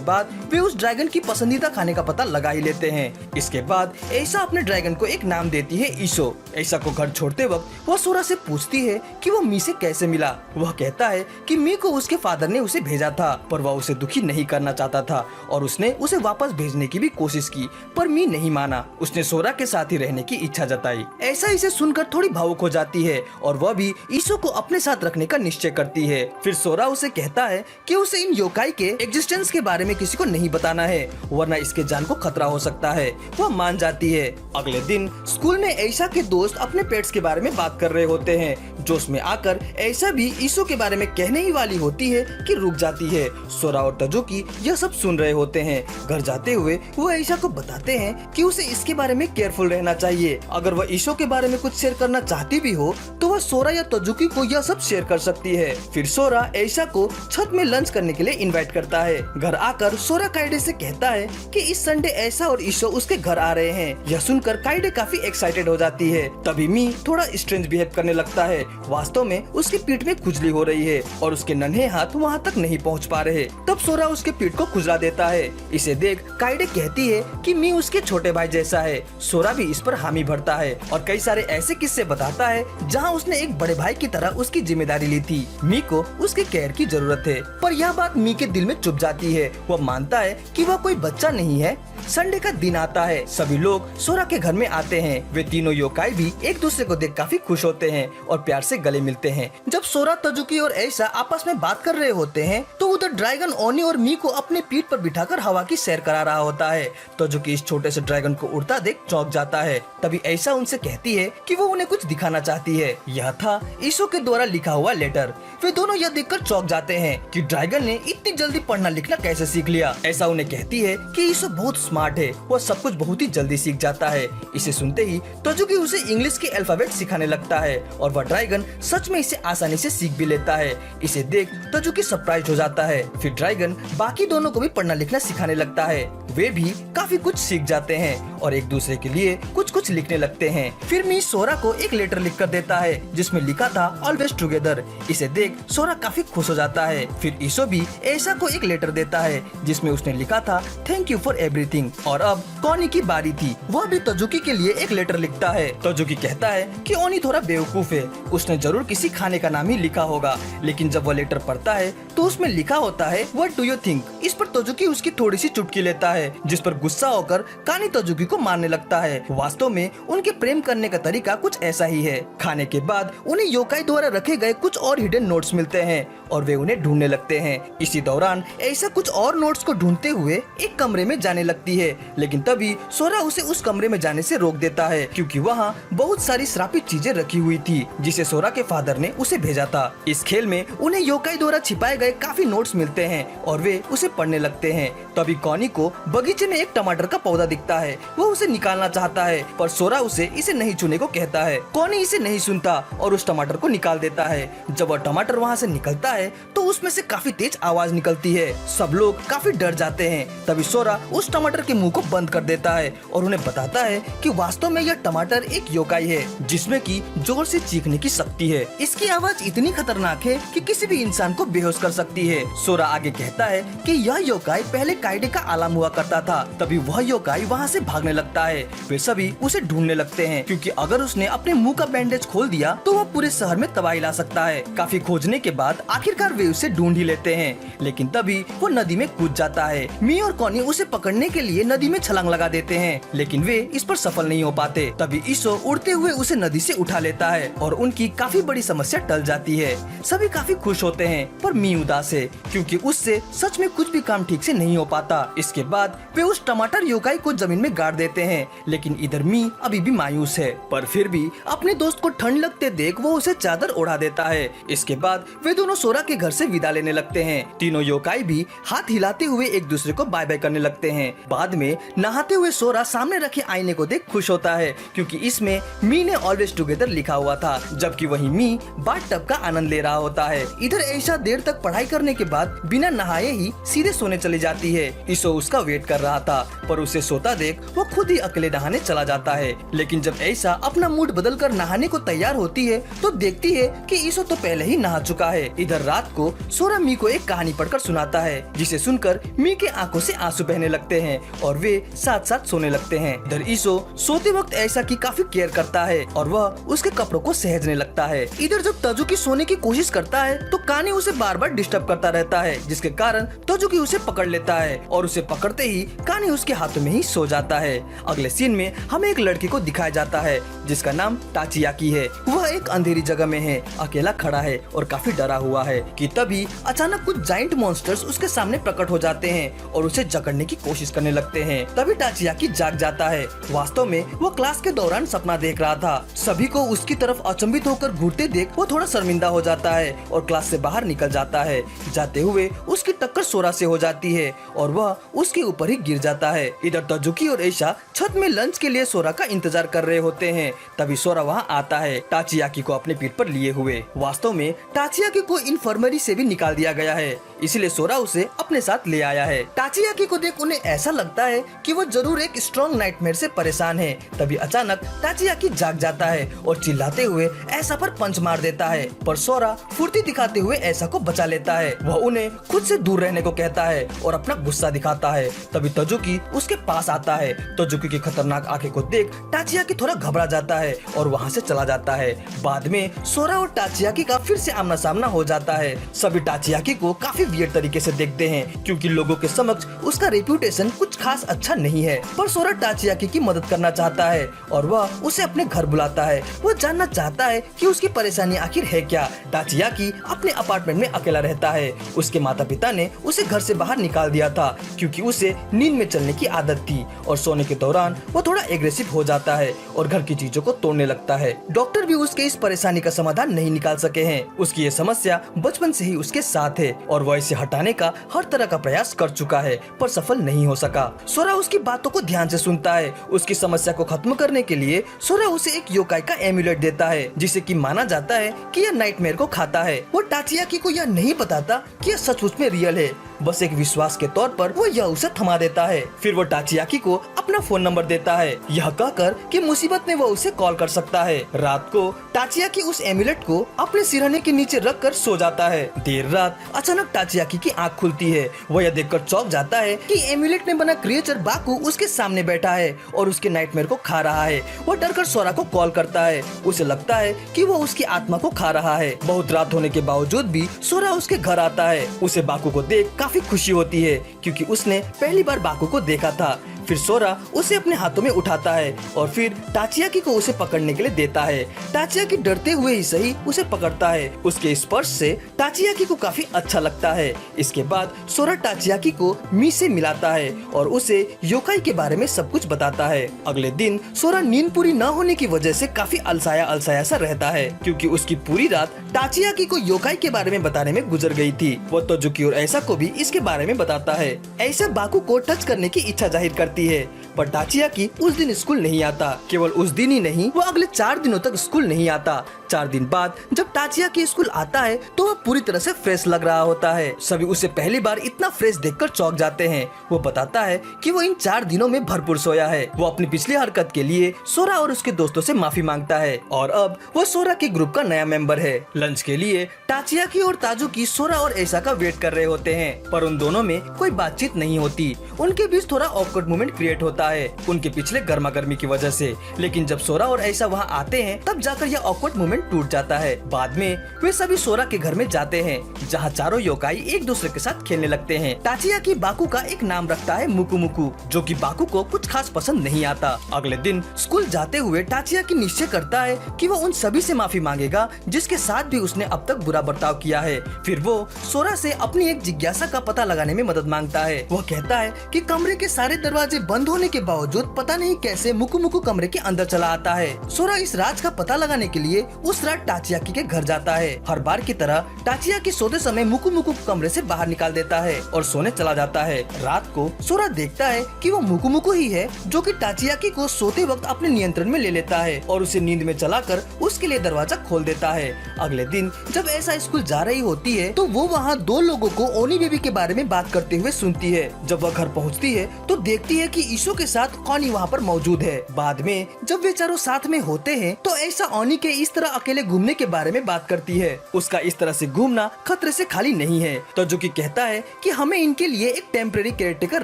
बाद वे उस ड्रैगन की पसंदीदा खाने का पता लगा ही लेते हैं। इसके बाद ऐशा अपने ड्रैगन को एक नाम देती है, ईशो। ऐशा को घर छोड़ते वक्त वह सोरा से पूछती है कि वो मी से कैसे मिला। वह कहता है कि मी को उसके फादर ने उसे भेजा था, पर वह उसे दुखी नहीं करना चाहता था और उसने उसे वापस भेजने की भी कोशिश की, पर मी नहीं माना। उसने सोरा के साथ ही रहने की इच्छा जताई। ऐसा इसे सुनकर थोड़ी भावुक हो जाती है और वह भी ईशो को अपने साथ रखने का निश्चय करती है। फिर सोरा उसे कहता है कि उसे इन योकाई के एग्जिस्टेंस के बारे में किसी को नहीं बताना है, वरना इसके जान को खतरा हो सकता है। वह मान जाती है। अगले दिन स्कूल में ऐशा के दोस्त अपने पेट्स के बारे में बात कर रहे होते हैं। जोश में आकर ऐशा भी ईशो के बारे में कहने ही वाली होती है कि रुक जाती है। सोरा और तजुकी यह सब सुन रहे होते हैं। घर जाते हुए वो ऐशा को बताते हैं कि उसे इसके बारे में केयरफुल रहना चाहिए। अगर वह ईशो के बारे में कुछ शेयर करना चाहती भी हो तो वह सोरा या तजुकी को यह सब शेयर कर सकती है। फिर सोरा ऐशा को छत में लंच करने के लिए इनवाइट करता है। घर आकर सोरा काइडे से कहता है कि इस संडे ऐशा और ईशो उसके घर आ रहे हैं। यह सुनकर काइडे काफी एक्साइटेड हो जाती है। तभी मी थोड़ा स्ट्रेंज बिहेव करने लगता है। वास्तव में उसकी पीठ में खुजली हो रही है और उसके नन्हे हाथ वहाँ तक नहीं पहुँच पा रहे। तब सोरा उसके पीठ को खुजला देता है। इसे देख काइडे कहती है कि मी उसके छोटे भाई जैसा है। सोरा भी इस पर हामी भरता है और कई सारे ऐसे किस्से बताता है जहाँ उसने एक बड़े भाई की तरह उसकी जिम्मेदारी ली थी। मी को उसके केयर की जरूरत है, पर यह बात मी के दिल में चुभ जाती है। वह मानता है कि वह कोई बच्चा नहीं है। संडे का दिन आता है। सभी लोग सोरा के घर में आते हैं। वे तीनों योकाई भी एक दूसरे को देख काफी खुश होते हैं और प्यार से गले मिलते हैं। जब सोरा, तजुकी और ऐशा आपस में बात कर रहे होते हैं तो उधर ड्रैगन ओनी और मी को अपने पीठ पर बिठाकर हवा की सैर करा रहा होता है। तजुकी इस छोटे से ड्रैगन को उड़ता देख चौंक जाता है। तभी ऐशा उनसे कहती है कि वो उन्हें कुछ दिखाना चाहती है। यह था ईशो के द्वारा लिखा हुआ लेटर। वे दोनों यह देखकर चौंक जाते हैं कि ड्रैगन ने इतनी जल्दी पढ़ना लिखना कैसे सीख लिया। ऐसा उन्हें कहती है कि ईशो बहुत स्मार्ट है, वह सब कुछ बहुत ही जल्दी सीख जाता है। इसे सुनते ही तजुकी उसे इंग्लिश के अल्फाबेट सिखाने लगता है और वह ड्रैगन सच में इसे आसानी से सीख भी लेता है। इसे देख तजुकी सरप्राइज हो जाता है। फिर ड्रैगन बाकी दोनों को भी पढ़ना लिखना सिखाने लगता है। वे भी काफी कुछ सीख जाते हैं और एक दूसरे के लिए कुछ कुछ लिखने लगते हैं। फिर मी सोरा को एक लेटर लिख कर देता है जिसमें लिखा था ऑलवेज टुगेदर। इसे देख सोरा काफी खुश हो जाता है। फिर ईशो भी ऐशा को एक लेटर देता है जिसमें उसने लिखा था थैंक यू फॉर एवरीथिंग। और अब कॉनी की बारी थी। वह भी तजुकी के लिए एक लेटर लिखता है। तजुकी कहता है कि ओनी थोड़ा बेवकूफ है, उसने जरूर किसी खाने का नाम ही लिखा होगा। लेकिन जब वह लेटर पढ़ता है तो उसमें लिखा होता है व्हाट डू यू थिंक। इस पर तजुकी उसकी थोड़ी सी चुटकी लेता है, जिस पर गुस्सा होकर कानी तजुकी को मारने लगता है। वास्तव में उनके प्रेम करने का तरीका कुछ ऐसा ही है। खाने के बाद उन्हें योकाई द्वारा रखे गए कुछ और हिडन नोट्स मिलते हैं और वे उन्हें ढूंढने लगते हैं। इसी दौरान ऐसा कुछ और नोट्स को ढूंढते हुए एक कमरे में जाने लगती है, लेकिन तभी सोरा उसे उस कमरे में जाने से रोक देता है क्योंकि वहाँ बहुत सारी श्रापित चीजें रखी हुई थी जिसे सोरा के फादर ने उसे भेजा था। इस खेल में उन्हें योकाई द्वारा छिपाए गए काफी नोट्स मिलते हैं और वे उसे पढ़ने लगते हैं। तभी कॉनी को बगीचे में एक टमाटर का पौधा दिखता है। वो उसे निकालना चाहता है पर सोरा उसे इसे नहीं छूने को कहता है। कॉनी इसे नहीं सुनता और उस टमाटर को निकाल देता है। जब वह टमाटर वहाँ से निकलता है तो उसमें से काफी तेज आवाज निकलती है। सब लोग काफी डर जाते हैं। तभी सोरा उस टमाटर के मुंह को बंद कर देता है और उन्हें बताता है कि वास्तव में यह टमाटर एक योकाई है जिसमें कि जोर से चीखने की शक्ति है। इसकी आवाज इतनी खतरनाक है कि किसी भी इंसान को बेहोश कर सकती है। सोरा आगे कहता है कि यह योकाई पहले काइडे का आलम हुआ करता था। तभी वह योकाई वहाँ से भागने लगता है। वे सभी उसे ढूंढने लगते हैं क्योंकि अगर उसने अपने मुंह का बैंडेज खोल दिया लिया तो वह पूरे शहर में तबाही ला सकता है। काफी खोजने के बाद आखिरकार वे उसे ढूंढ ही लेते हैं, लेकिन तभी वो नदी में कूद जाता है। मी और कॉनी उसे पकड़ने के लिए नदी में छलांग लगा देते हैं, लेकिन वे इस पर सफल नहीं हो पाते। तभी ईसो उड़ते हुए उसे नदी से उठा लेता है और उनकी काफी बड़ी समस्या टल जाती है। सभी काफी खुश होते हैं, पर मी उदास है क्योंकि उससे सच में कुछ भी काम ठीक से नहीं हो पाता। इसके बाद वे उस टमाटर योकाई को जमीन में गाड़ देते हैं, लेकिन इधर मी अभी भी मायूस है। पर फिर भी अपने दोस्त को ठंड लगते देख वो उसे चादर उड़ा देता है। इसके बाद वे दोनों सोरा के घर से विदा लेने लगते हैं। तीनों योकाई भी हाथ हिलाते हुए एक दूसरे को बाय बाय करने लगते हैं। बाद में नहाते हुए सोरा सामने रखे आईने को देख खुश होता है क्योंकि इसमें मी ने ऑलवेज टुगेदर लिखा हुआ था, जबकि वहीं मी बाथ टब का आनंद ले रहा होता है। इधर ऐशा देर तक पढ़ाई करने के बाद बिना नहाए ही सीधे सोने चली जाती है। ईसो उसका वेट कर रहा था, पर उसे सोता देख वो खुद ही अकेले नहाने चला जाता है। लेकिन जब ऐशा अपना मूड बदलकर नहाने को तैयार होती है तो देखती है कि ईसो तो पहले ही नहा चुका है। इधर रात को सोरा मी को एक कहानी पढ़कर सुनाता है, जिसे सुनकर मी के आंखों से आंसू बहने लगते हैं और वे साथ साथ सोने लगते हैं। इधर ईसो सोते वक्त ऐशा की काफी केयर करता है और वह उसके कपड़ों को सहजने लगता है। इधर जब तजुकी सोने की कोशिश करता है तो काने उसे बार बार डिस्टर्ब करता रहता है, जिसके कारण तजुकी उसे पकड़ लेता है और उसे पकड़ते ही काने उसके हाथों में ही सो जाता है। अगले सीन में हमें एक लड़के को दिखाया जाता है जिसका नाम ताचियाकी है। वह एक अंधेरी जगह में है, अकेला खड़ा है और काफी डरा हुआ है कि तभी अचानक कुछ जाइंट मॉन्स्टर्स उसके सामने प्रकट हो जाते हैं और उसे जकड़ने की कोशिश करने लगते हैं। तभी ताचियाकी जाग जाता है। वास्तव में वो क्लास के दौरान सपना देख रहा था। सभी को उसकी तरफ अचंभित होकर घूरते देख वो थोड़ा शर्मिंदा हो जाता है और क्लास से बाहर निकल जाता है। जाते हुए उसकी टक्कर सोरा से हो जाती है और वह उसके ऊपर ही गिर जाता है। इधर तजुकी और ऐशा छत में लंच के लिए सोरा का इंतजार कर रहे होते हैं। तभी सोरा वहाँ आता है, ताचियाकी को अपने पीठ पर लिए हुए। वास्तव में ताचियाकी को इन्फर्मरी से भी निकाल दिया गया है, इसलिए सोरा उसे अपने साथ ले आया है। ताचियाकी को देख उन्हें ऐसा लगता है कि वो जरूर एक स्ट्रॉन्ग नाइटमेयर से परेशान है। तभी अचानक ताचियाकी जाग जाता है और चिल्लाते हुए ऐसा पर पंच मार देता है, पर सोरा फुर्ती दिखाते हुए ऐसा को बचा लेता है। वह उन्हें खुद से दूर रहने को कहता है और अपना गुस्सा दिखाता है। तभी तजुकी उसके पास आता है। तजुकी की खतरनाक आंखें को देख ताचियाकी थोड़ा घबरा जाता है और वहाँ से चला जाता है। बाद में सोरा और ताचियाकी का फिर से आमना सामना हो जाता है। सभी ताचियाकी को काफी वियर्ड तरीके से देखते हैं क्योंकि लोगों के समक्ष उसका रेप्यूटेशन कुछ खास अच्छा नहीं है। पर सोरा ताचियाकी की मदद करना चाहता है और वह उसे अपने घर बुलाता है। वो जानना चाहता है कि उसकी परेशानी आखिर है क्या। ताचियाकी अपने अपार्टमेंट में अकेला रहता है। उसके माता पिता ने उसे घर से बाहर निकाल दिया था क्योंकि उसे नींद में चलने की आदत थी और सोने के दौरान वो थोड़ा एग्रेसिव हो जाता है और घर की चीजों को तोड़ने लगता है। डॉक्टर भी उसके इस परेशानी का समाधान नहीं निकाल सके हैं। उसकी ये समस्या बचपन से ही उसके साथ है और वह इसे हटाने का हर तरह का प्रयास कर चुका है, पर सफल नहीं हो सका। सोरा उसकी बातों को ध्यान से सुनता है। उसकी समस्या को खत्म करने के लिए सोरा उसे एक योकाई का एम्यूलेट देता है, जिसे कि माना जाता है कि यह नाइटमेयर को खाता है। वो ताचियाकी को यह नहीं बताता कि यह सचमुच में रियल है, बस एक विश्वास के तौर पर वो यह उसे थमा देता है। फिर वो ताचियाकी को अपना फोन नंबर देता है, यह कहकर कि मुसीबत में वो उसे कॉल कर सकता है। रात को ताचियाकी उस एम्यूलेट को अपने सिरहाने के नीचे रखकर सो जाता है। देर रात अचानक ताचियाकी की आंख खुलती है। वह यह देखकर चौंक जाता है कि एम्यूलेट में बना क्रिएचर बाकू उसके सामने बैठा है और उसके नाइटमेयर को खा रहा है। वो डरकर सोरा को कॉल करता है। उसे लगता है कि वो उसकी आत्मा को खा रहा है। बहुत रात होने के बावजूद भी सोरा उसके घर आता है। उसे बाकू को देख काफी खुशी होती है क्योंकि उसने पहली बार बाकू को देखा था। फिर सोरा उसे अपने हाथों में उठाता है और फिर ताचियाकी को उसे पकड़ने के लिए देता है। ताचियाकी डरते हुए ही सही उसे पकड़ता है। उसके स्पर्श से ताचियाकी को काफी अच्छा लगता है। इसके बाद सोरा ताचियाकी को मी से मिलाता है और उसे योकाई के बारे में सब कुछ बताता है। अगले दिन सोरा नींद पूरी न होने की वजह से काफी अलसाया सा रहता है क्योंकि उसकी पूरी रात ताचियाकी को योकाई के बारे में बताने में गुजर गई थी। वो तजुकी और ऐसा को भी इसके बारे में बताता है। ऐसा बाकू को टच करने की इच्छा जाहिर करती है, पर ताचियाकी उस दिन स्कूल नहीं आता। केवल उस दिन ही नहीं, वो अगले 4 दिनों तक स्कूल नहीं आता। 4 दिन बाद जब ताचियाकी स्कूल आता है तो वह पूरी तरह से फ्रेश लग रहा होता है। सभी उसे पहली बार इतना फ्रेश देखकर चौंक जाते हैं। वो बताता है कि वो इन 4 दिनों में भरपूर सोया है। वो अपनी पिछली हरकत के लिए सोरा और उसके दोस्तों से माफी मांगता है और अब वो सोरा के ग्रुप का नया मेंबर है। लंच के लिए ताचियाकी और ताजुकी सोरा और ऐसा का वेट कर रहे होते हैं, पर उन दोनों में कोई बातचीत नहीं होती। उनके बीच थोड़ा ऑकवर्ड मोमेंट क्रिएट होता है उनके पिछले गर्मा गर्मी की वजह से। लेकिन जब सोरा और ऐसा वहाँ आते हैं तब जाकर यह ऑकवर्ड मोमेंट टूट जाता है। बाद में वे सभी सोरा के घर में जाते हैं जहाँ चारों योकाई एक दूसरे के साथ खेलने लगते हैं। ताचियाकी बाकू का एक नाम रखता है मुकु मुकु, जो कि बाकू को कुछ खास पसंद नहीं आता। अगले दिन स्कूल जाते हुए ताचियाकी निश्चय करता है कि वो उन सभी से माफी मांगेगा जिसके साथ भी उसने अब तक बुरा बर्ताव किया है। फिर वो सोरा से अपनी एक जिज्ञासा का पता लगाने में मदद मांगता है। वह कहता है कि कमरे के सारे दरवाजे बंद होने के बावजूद पता नहीं कैसे मुकु मुकु कमरे के अंदर चला आता है। सोरा इस राज का पता लगाने के लिए उस रात ताचियाकी के घर जाता है। हर बार की तरह ताचियाकी सोते समय मुकु मुकु कमरे से बाहर निकाल देता है और सोने चला जाता है। रात को सोरा देखता है कि वो मुकु मुकु ही है जो कि ताचियाकी को सोते वक्त अपने नियंत्रण में ले लेता है और उसे नींद में चलाकर उसके लिए दरवाजा खोल देता है। अगले दिन जब ऐसा स्कूल जा रही होती है तो वो वहाँ दो लोगों को ओनी बेबी के बारे में बात करते हुए सुनती है। जब वह घर पहुँचती है तो देखती है कि ईशो के साथ ओनी वहाँ पर मौजूद है। बाद में जब वे चारों साथ में होते हैं तो ऐसा ओनी के इस तरह अकेले घूमने के बारे में बात करती है। उसका इस तरह से घूमना खतरे से खाली नहीं है। तो जो कि कहता है कि हमें इनके लिए एक टेम्परेरी केयरटेकर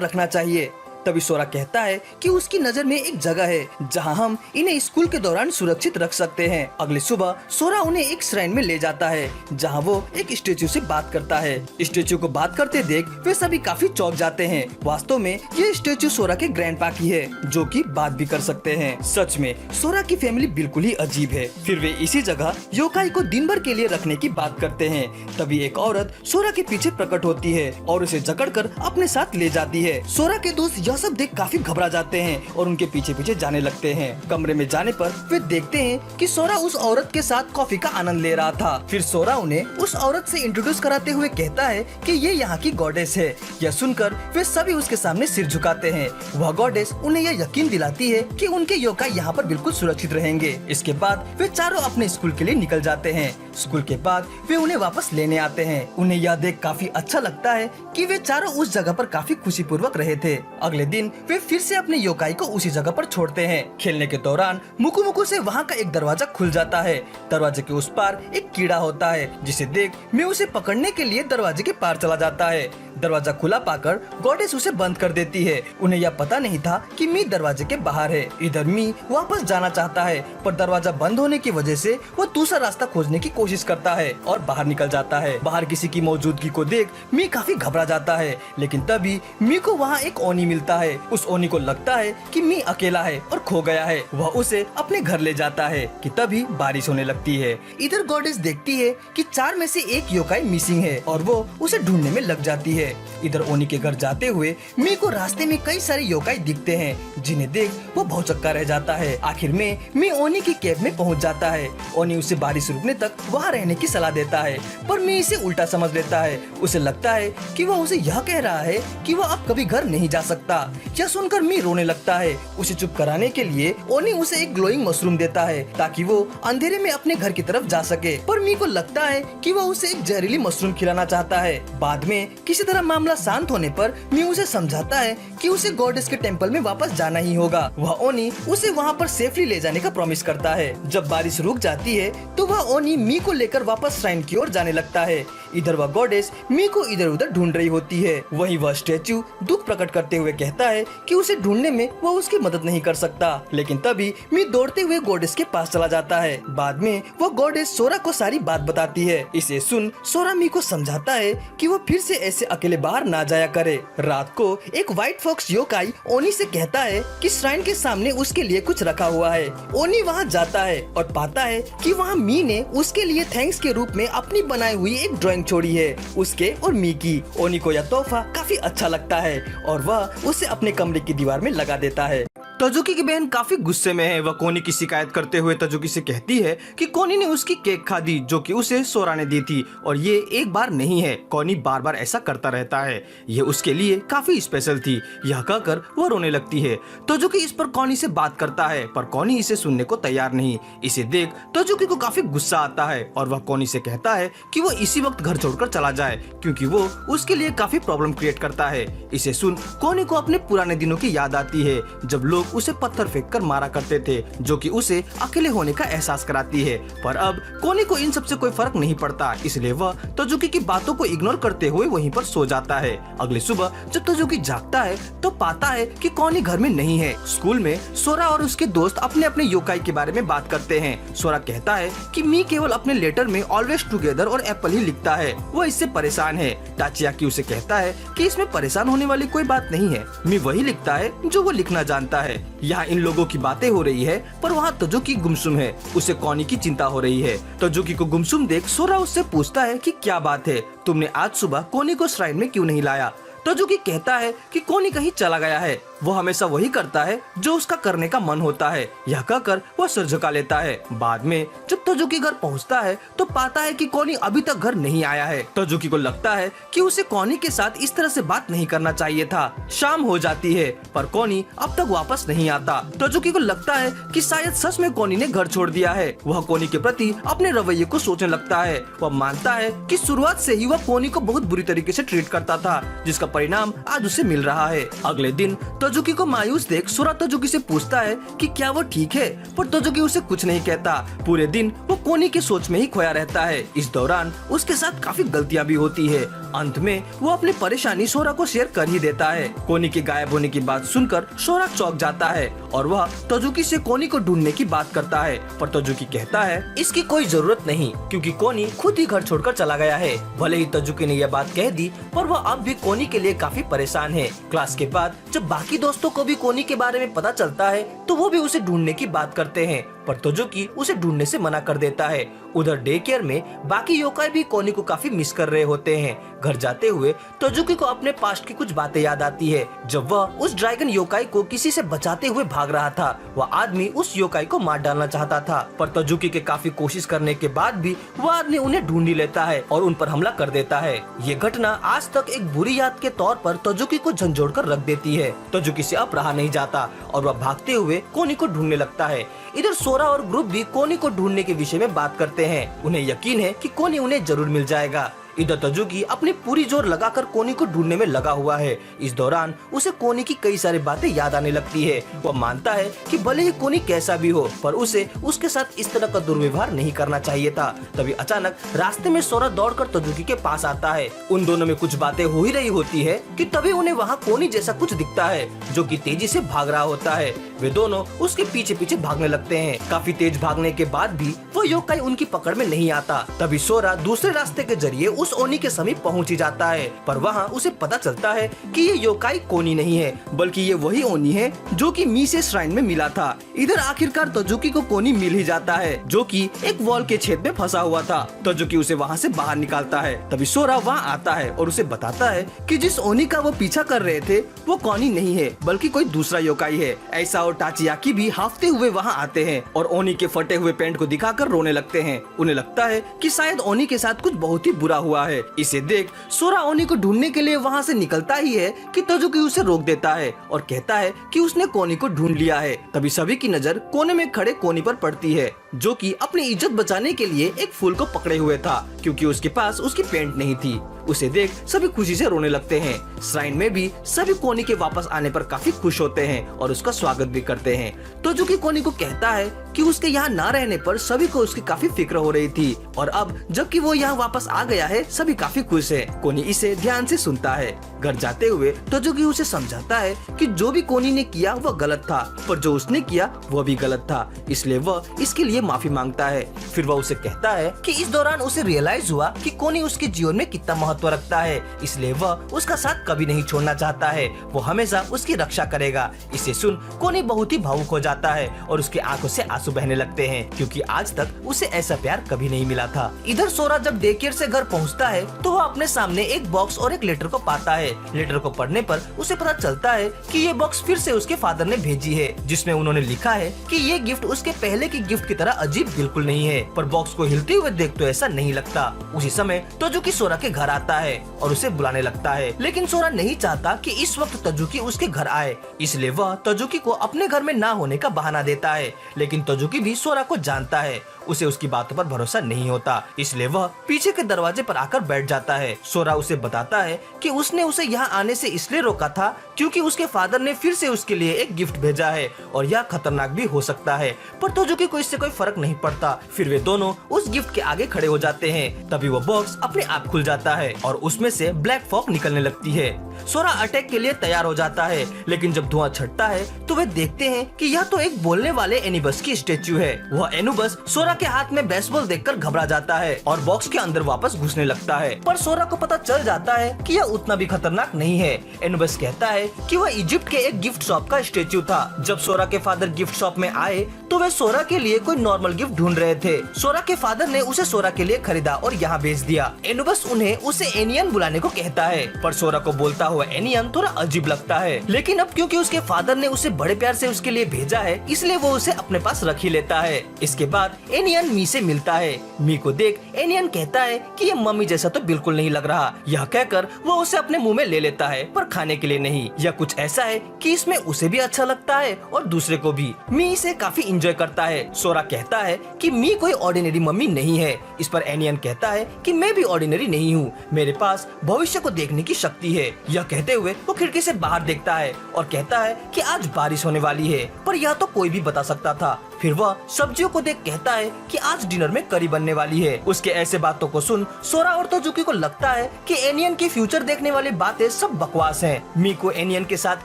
रखना चाहिए। तभी सोरा कहता है कि उसकी नजर में एक जगह है जहां हम इन्हें स्कूल के दौरान सुरक्षित रख सकते हैं। अगली सुबह सोरा उन्हें एक श्राइन में ले जाता है जहां वो एक स्टेचू से बात करता है। स्टेचू को बात करते देख वे सभी काफी चौंक जाते हैं। वास्तव में ये स्टेचू सोरा के ग्रैंडपा की है जो कि बात भी कर सकते हैं। सच में सोरा की फैमिली बिल्कुल ही अजीब है। फिर वे इसी जगह योकाई को दिन भर के लिए रखने की बात करते हैं। तभी एक औरत सोरा के पीछे प्रकट होती है और उसे जकड़कर अपने साथ ले जाती है। सोरा के दोस्त सब देख काफी घबरा जाते हैं और उनके पीछे पीछे जाने लगते हैं। कमरे में जाने पर वे देखते हैं कि सोरा उस औरत के साथ कॉफी का आनंद ले रहा था। फिर सोरा उन्हें उस औरत से इंट्रोड्यूस कराते हुए कहता है कि ये यहाँ की गॉडेस है। यह सुनकर वे सभी उसके सामने सिर झुकाते हैं। वह गॉडेस उन्हें यह यकीन दिलाती है कि उनके योकाई यहाँ पर बिल्कुल सुरक्षित रहेंगे। इसके बाद वे चारों अपने स्कूल के लिए निकल जाते हैं। स्कूल के बाद वे उन्हें वापस लेने आते हैं। उन्हें यह देख काफी अच्छा लगता है कि वे चारों उस जगह पर काफी खुशीपूर्वक रहे थे। अगले दिन वे फिर से अपने योकाई को उसी जगह पर छोड़ते हैं। खेलने के दौरान मुकु मुकु से वहाँ का एक दरवाजा खुल जाता है। दरवाजे के उस पार एक कीड़ा होता है जिसे देख मैं उसे पकड़ने के लिए दरवाजे के पार चला जाता है। दरवाजा खुला पाकर गॉडेस उसे बंद कर देती है। उन्हें यह पता नहीं था कि मी दरवाजे के बाहर है। इधर मी वापस जाना चाहता है पर दरवाजा बंद होने की वजह से वो दूसरा रास्ता खोजने की कोशिश करता है और बाहर निकल जाता है। बाहर किसी की मौजूदगी को देख मी काफी घबरा जाता है। लेकिन तभी मी को वहाँ एक ओनी मिलता है। उस ओनी को लगता है कि मी अकेला है और खो गया है। वह उसे अपने घर ले जाता है कि तभी बारिश होने लगती है। इधर गॉडेस देखती है कि 4 में से एक योकाई मिसिंग है और वो उसे ढूंढने में लग जाती है। इधर ओनी के घर जाते हुए मी को रास्ते में कई सारे योकाई दिखते हैं जिन्हें देख वो भौचक्का रह जाता है। आखिर में मी ओनी की कैब में पहुंच जाता है। ओनी उसे बारिश रुकने तक वहां रहने की सलाह देता है पर मी इसे उल्टा समझ लेता है। उसे लगता है कि वह उसे यह कह रहा है कि वह अब कभी घर नहीं जा सकता। यह सुनकर मी रोने लगता है। उसे चुप कराने के लिए ओनी उसे एक ग्लोइंग मशरूम देता है ताकि वो अंधेरे में अपने घर की तरफ जा सके। पर मी को लगता है कि वह उसे एक जहरीली मशरूम खिलाना चाहता है। बाद में किसी तरह मामला शांत होने पर मी उसे समझाता है कि उसे गॉडेस के टेंपल में वापस जाना ही होगा। वह ओनी उसे वहाँ पर सेफली ले जाने का प्रॉमिस करता है। जब बारिश रुक जाती है तो वह ओनी मी को लेकर वापस श्राइन की ओर जाने लगता है। इधर वह गॉडेस मी को इधर उधर ढूंढ रही होती है। वहीं वह स्टैचू दुख प्रकट करते हुए कहता है कि उसे ढूंढने में वह उसकी मदद नहीं कर सकता। लेकिन तभी मी दौड़ते हुए गॉडेस के पास चला जाता है। बाद में वह गॉडेस सोरा को सारी बात बताती है। इसे सुन सोरा मी को समझाता है कि वो फिर से ऐसे अकेले बाहर ना जाया करे। रात को एक व्हाइट फॉक्स योकाई ओनी से कहता है कि श्राइन के सामने उसके लिए कुछ रखा हुआ है। ओनी वहाँ जाता है और पाता है कि वहाँ मी ने उसके लिए थैंक्स के रूप में अपनी बनाई हुई एक ड्राइंग छोड़ी है उसके और मी की। ओनी को यह तोहफा काफी अच्छा लगता है और वह उसे अपने कमरे की दीवार में लगा देता है। तजुकी की बहन काफी गुस्से में है। वह कोनी की शिकायत करते हुए तजुकी से कहती है कि कोनी ने उसकी केक खा दी जो कि उसे सोरा ने दी थी और ये एक बार नहीं है। कोनी बार बार ऐसा करता रहता है। ये उसके लिए काफी स्पेशल थी। यह कहकर वह रोने लगती है। तजुकी इस पर कोनी से बात करता है पर कोनी इसे सुनने को तैयार नहीं। इसे देख तजुकी को काफी गुस्सा आता है और वह कोनी से कहता है कि वो इसी वक्त घर छोड़कर चला जाए क्योंकि वो उसके लिए काफी प्रॉब्लम क्रिएट करता है। इसे सुन कोनी को अपने पुराने दिनों की याद आती है जब लोग लोग उसे पत्थर फेंक कर मारा करते थे, जो कि उसे अकेले होने का एहसास कराती है। पर अब कोनी को इन सब से कोई फर्क नहीं पड़ता, इसलिए वह तजुकी की बातों को इग्नोर करते हुए वहीं पर सो जाता है। अगली सुबह जब तजुकी जागता है तो पाता है कि कोनी घर में नहीं है। स्कूल में सोरा और उसके दोस्त अपने अपने योकाई के बारे में बात करते हैं। सोरा कहता है कि मी केवल अपने लेटर में ऑलवेज टुगेदर और एप्पल ही लिखता है, वो इससे परेशान है। ताचियाकी उसे कहता है कि इसमें परेशान होने वाली कोई बात नहीं है, मी वही लिखता है जो वो लिखना जानता है। यहाँ इन लोगों की बातें हो रही है, पर वहाँ तजुकी गुमसुम है। उसे कोनी की चिंता हो रही है। तजुकी को गुमसुम देख सोरा उससे पूछता है कि क्या बात है, तुमने आज सुबह कोनी को श्राइन में क्यों नहीं लाया। तजुकी कहता है कि कोनी कहीं चला गया है, वो हमेशा वही करता है जो उसका करने का मन होता है। यह कहकर वह सर झुका लेता है। बाद में जब तजुकी घर पहुंचता है तो पाता है कि कोनी अभी तक घर नहीं आया है। तजुकी को लगता है कि उसे कोनी के साथ इस तरह से बात नहीं करना चाहिए था। शाम हो जाती है पर कोनी अब तक वापस नहीं आता। तजुकी को लगता है कि शायद सच में कोनी ने घर छोड़ दिया है। वह कोनी के प्रति अपने रवैये को सोचने लगता है। वह मानता है कि शुरुआत से ही वह कोनी को बहुत बुरी तरीके से ट्रीट करता था, जिसका परिणाम आज उसे मिल रहा है। अगले दिन तजुकी को मायूस देख सोरा तजुकी से पूछता है कि क्या वो ठीक है, पर तजुकी उसे कुछ नहीं कहता। पूरे दिन वो कोनी की सोच में ही खोया रहता है। इस दौरान उसके साथ काफी गलतियां भी होती है। अंत में वो अपनी परेशानी सोरा को शेयर कर ही देता है। कोनी के गायब होने की बात सुनकर सोरा चौंक जाता है और वह तजुकी से कोनी को ढूंढने की बात करता है, पर तजुकी कहता है इसकी कोई जरूरत नहीं, क्योंकि कोनी खुद ही घर छोड़कर चला गया है। भले ही तजुकी ने यह बात कह दी, पर वह अब भी कोनी के लिए काफी परेशान है। क्लास के बाद जब बाकी दोस्तों को भी कोनी के बारे में पता चलता है तो वो भी उसे ढूंढने की बात करते हैं, पर तजुकी उसे ढूंढने से मना कर देता है। उधर डे केयर में बाकी योकाई भी कोनी को काफी मिस कर रहे होते हैं। घर जाते हुए तजुकी को अपने पास्ट की कुछ बातें याद आती है। जब वह उस ड्रैगन योकाई को किसी से बचाते हुए भाग रहा था, वह आदमी उस योकाई को मार डालना चाहता था, पर तजुकी के काफी कोशिश करने के बाद भी वह आदमी उन्हें ढूंढ ही लेता है और उन पर हमला कर देता है। ये घटना आज तक एक बुरी याद के तौर पर तजुकी को झंझोड़ कर रख देती है। तजुकी से अब रहा नहीं जाता और वह भागते हुए कोनी को ढूंढने लगता है। इधर सोरा और ग्रुप भी कोनी को ढूंढने के विषय में बात करते हैं। उन्हें यकीन है कि कोनी उन्हें जरूर मिल जाएगा। इधर तजुकी अपनी पूरी जोर लगाकर कोनी को ढूंढने में लगा हुआ है। इस दौरान उसे कोनी की कई सारी बातें याद आने लगती है। वह मानता है कि भले ही कोनी कैसा भी हो, पर उसे उसके साथ इस तरह का दुर्व्यवहार नहीं करना चाहिए था। तभी अचानक रास्ते में सोरा दौड़कर तजुकी के पास आता है। उन दोनों में कुछ बातें हो ही रही होती है कि तभी उन्हें वहाँ कोनी जैसा कुछ दिखता है, जो कि तेजी से भाग रहा होता है। वे दोनों उसके पीछे पीछे भागने लगते हैं। काफी तेज भागने के बाद भी वो योकाई उनकी पकड़ में नहीं आता। तभी सोरा दूसरे रास्ते के जरिए उस ओनी के समीप पहुंच ही जाता है, पर वहाँ उसे पता चलता है कि ये योकाई कोनी नहीं है, बल्कि ये वही ओनी है जो कि मी से श्राइन में मिला था। इधर आखिरकार तजुकी को कोनी मिल ही जाता है, जो कि एक वॉल के छेद में फंसा हुआ था। तजुकी उसे वहाँ से बाहर निकालता है। तभी सोरा वहाँ आता है और उसे बताता है कि जिस ओनी का वो पीछा कर रहे थे वो कोनी नहीं है, बल्कि कोई दूसरा योकाई है। ऐसा और ताचियाकी भी हाफते हुए वहाँ आते हैं और ओनी के फटे हुए पैंट को दिखाकर रोने लगते हैं। उन्हें लगता है कि शायद ओनी के साथ कुछ बहुत ही बुरा हुआ है। इसे देख सोरा ओनी को ढूंढने के लिए वहाँ से निकलता ही है कि तजुकी उसे रोक देता है और कहता है कि उसने कोनी को ढूंढ लिया है। तभी सभी की नजर कोने में खड़े कोनी पर पड़ती है, जो कि अपनी इज्जत बचाने के लिए एक फूल को पकड़े हुए था, क्योंकि उसके पास उसकी पैंट नहीं थी। उसे देख सभी खुशी से रोने लगते हैं। श्राइन में भी सभी कोनी के वापस आने पर काफी खुश होते हैं और उसका स्वागत भी करते हैं। तजुकी कोनी को कहता है कि उसके यहाँ ना रहने पर सभी को उसकी काफी फिक्र हो रही थी, और अब जबकि वो यहाँ वापस आ गया है सभी काफी खुश है। कोनी इसे ध्यान से सुनता है। घर जाते हुए तजुकी उसे समझाता है कि जो भी कोनी ने किया वह गलत था, पर जो उसने किया वह भी गलत था, इसलिए वह इसके लिए माफी मांगता है। फिर वह उसे कहता है कि इस दौरान उसे रियलाइज हुआ कि कोनी उसके जीवन में कितना महत्व रखता है, इसलिए वह उसका साथ कभी नहीं छोड़ना चाहता है। वो हमेशा उसकी रक्षा करेगा। इसे सुन कोनी बहुत ही भावुक हो जाता है और उसकी आंखों से आंसू बहने लगते हैं, क्योंकि आज तक उसे ऐसा प्यार कभी नहीं मिला था। इधर सोरा जब डे केयर से घर पहुंचता है तो वह अपने सामने एक बॉक्स और एक लेटर को पाता है। लेटर को पढ़ने पर उसे पता चलता है कि ये बॉक्स फिर से उसके फादर ने भेजी है, जिसमें उन्होंने लिखा है कि ये गिफ्ट उसके पहले की गिफ्ट की तरह अजीब बिल्कुल नहीं है, पर बॉक्स को हिलते हुए देख तो ऐसा नहीं लगता। उसी समय तजुकी सोरा के घर आता है और उसे बुलाने लगता है, लेकिन सोरा नहीं चाहता कि इस वक्त तजुकी उसके घर आए, इसलिए वह तजुकी को अपने घर में ना होने का बहाना देता है। लेकिन तजुकी भी सोरा को जानता है। उसे उसकी बातों पर भरोसा नहीं होता, इसलिए वह पीछे के दरवाजे पर आकर बैठ जाता है। सोरा उसे बताता है कि उसने उसे यहाँ आने से इसलिए रोका था क्योंकि उसके फादर ने फिर से उसके लिए एक गिफ्ट भेजा है और यह खतरनाक भी हो सकता है, पर तोजुकी को इससे कोई फर्क नहीं पड़ता। फिर वे दोनों उस गिफ्ट के आगे खड़े हो जाते हैं। तभी वो बॉक्स अपने आप खुल जाता है और उसमें से ब्लैक फॉग निकलने लगती है। सोरा अटैक के लिए तैयार हो जाता है, लेकिन जब धुआं छटता है तो वे देखते हैं कि यह तो एक बोलने वाले एनुबस की स्टेच्यू है। वह एनुबस सोरा के हाथ में बेसबॉल देखकर घबरा जाता है और बॉक्स के अंदर वापस घुसने लगता है, पर सोरा को पता चल जाता है कि यह उतना भी खतरनाक नहीं है। एनुबस कहता है कि वह इजिप्ट के एक गिफ्ट शॉप का स्टेच्यू था। जब सोरा के फादर गिफ्ट शॉप में आए तो वे सोरा के लिए कोई नॉर्मल गिफ्ट ढूंढ रहे थे। सोरा के फादर ने उसे सोरा के लिए खरीदा और यहाँ भेज दिया। एनुबस उन्हें उसे एनियन बुलाने को कहता है, पर सोरा को बोलता हुआ एनियन थोड़ा अजीब लगता है, लेकिन अब क्योंकि उसके फादर ने उसे बड़े प्यार से उसके लिए भेजा है इसलिए वो उसे अपने पास रख ही लेता है। इसके बाद एनियन मी से मिलता है। मी को देख एनियन कहता है कि ये मम्मी जैसा तो बिल्कुल नहीं लग रहा। यह कहकर वो उसे अपने मुंह में ले लेता है, पर खाने के लिए नहीं। यह कुछ ऐसा है कि इसमें उसे भी अच्छा लगता है और दूसरे को भी। मी इसे काफी एंजॉय करता है। सोरा कहता है कि मी कोई ऑर्डिनरी मम्मी नहीं है। इस पर एनियन कहता है कि मैं भी ऑर्डिनरी नहीं हूँ, मेरे पास भविष्य को देखने की शक्ति है। यह कहते हुए वो खिड़की से बाहर देखता है और कहता है कि आज बारिश होने वाली है, पर यह तो कोई भी बता सकता था। फिर वह सब्जियों को देख कहता है कि आज डिनर में करी बनने वाली है। उसके ऐसे बातों को सुन सोरा और तोजुकी को लगता है कि एनियन की फ्यूचर देखने वाली बातें सब बकवास हैं। मी को एनियन के साथ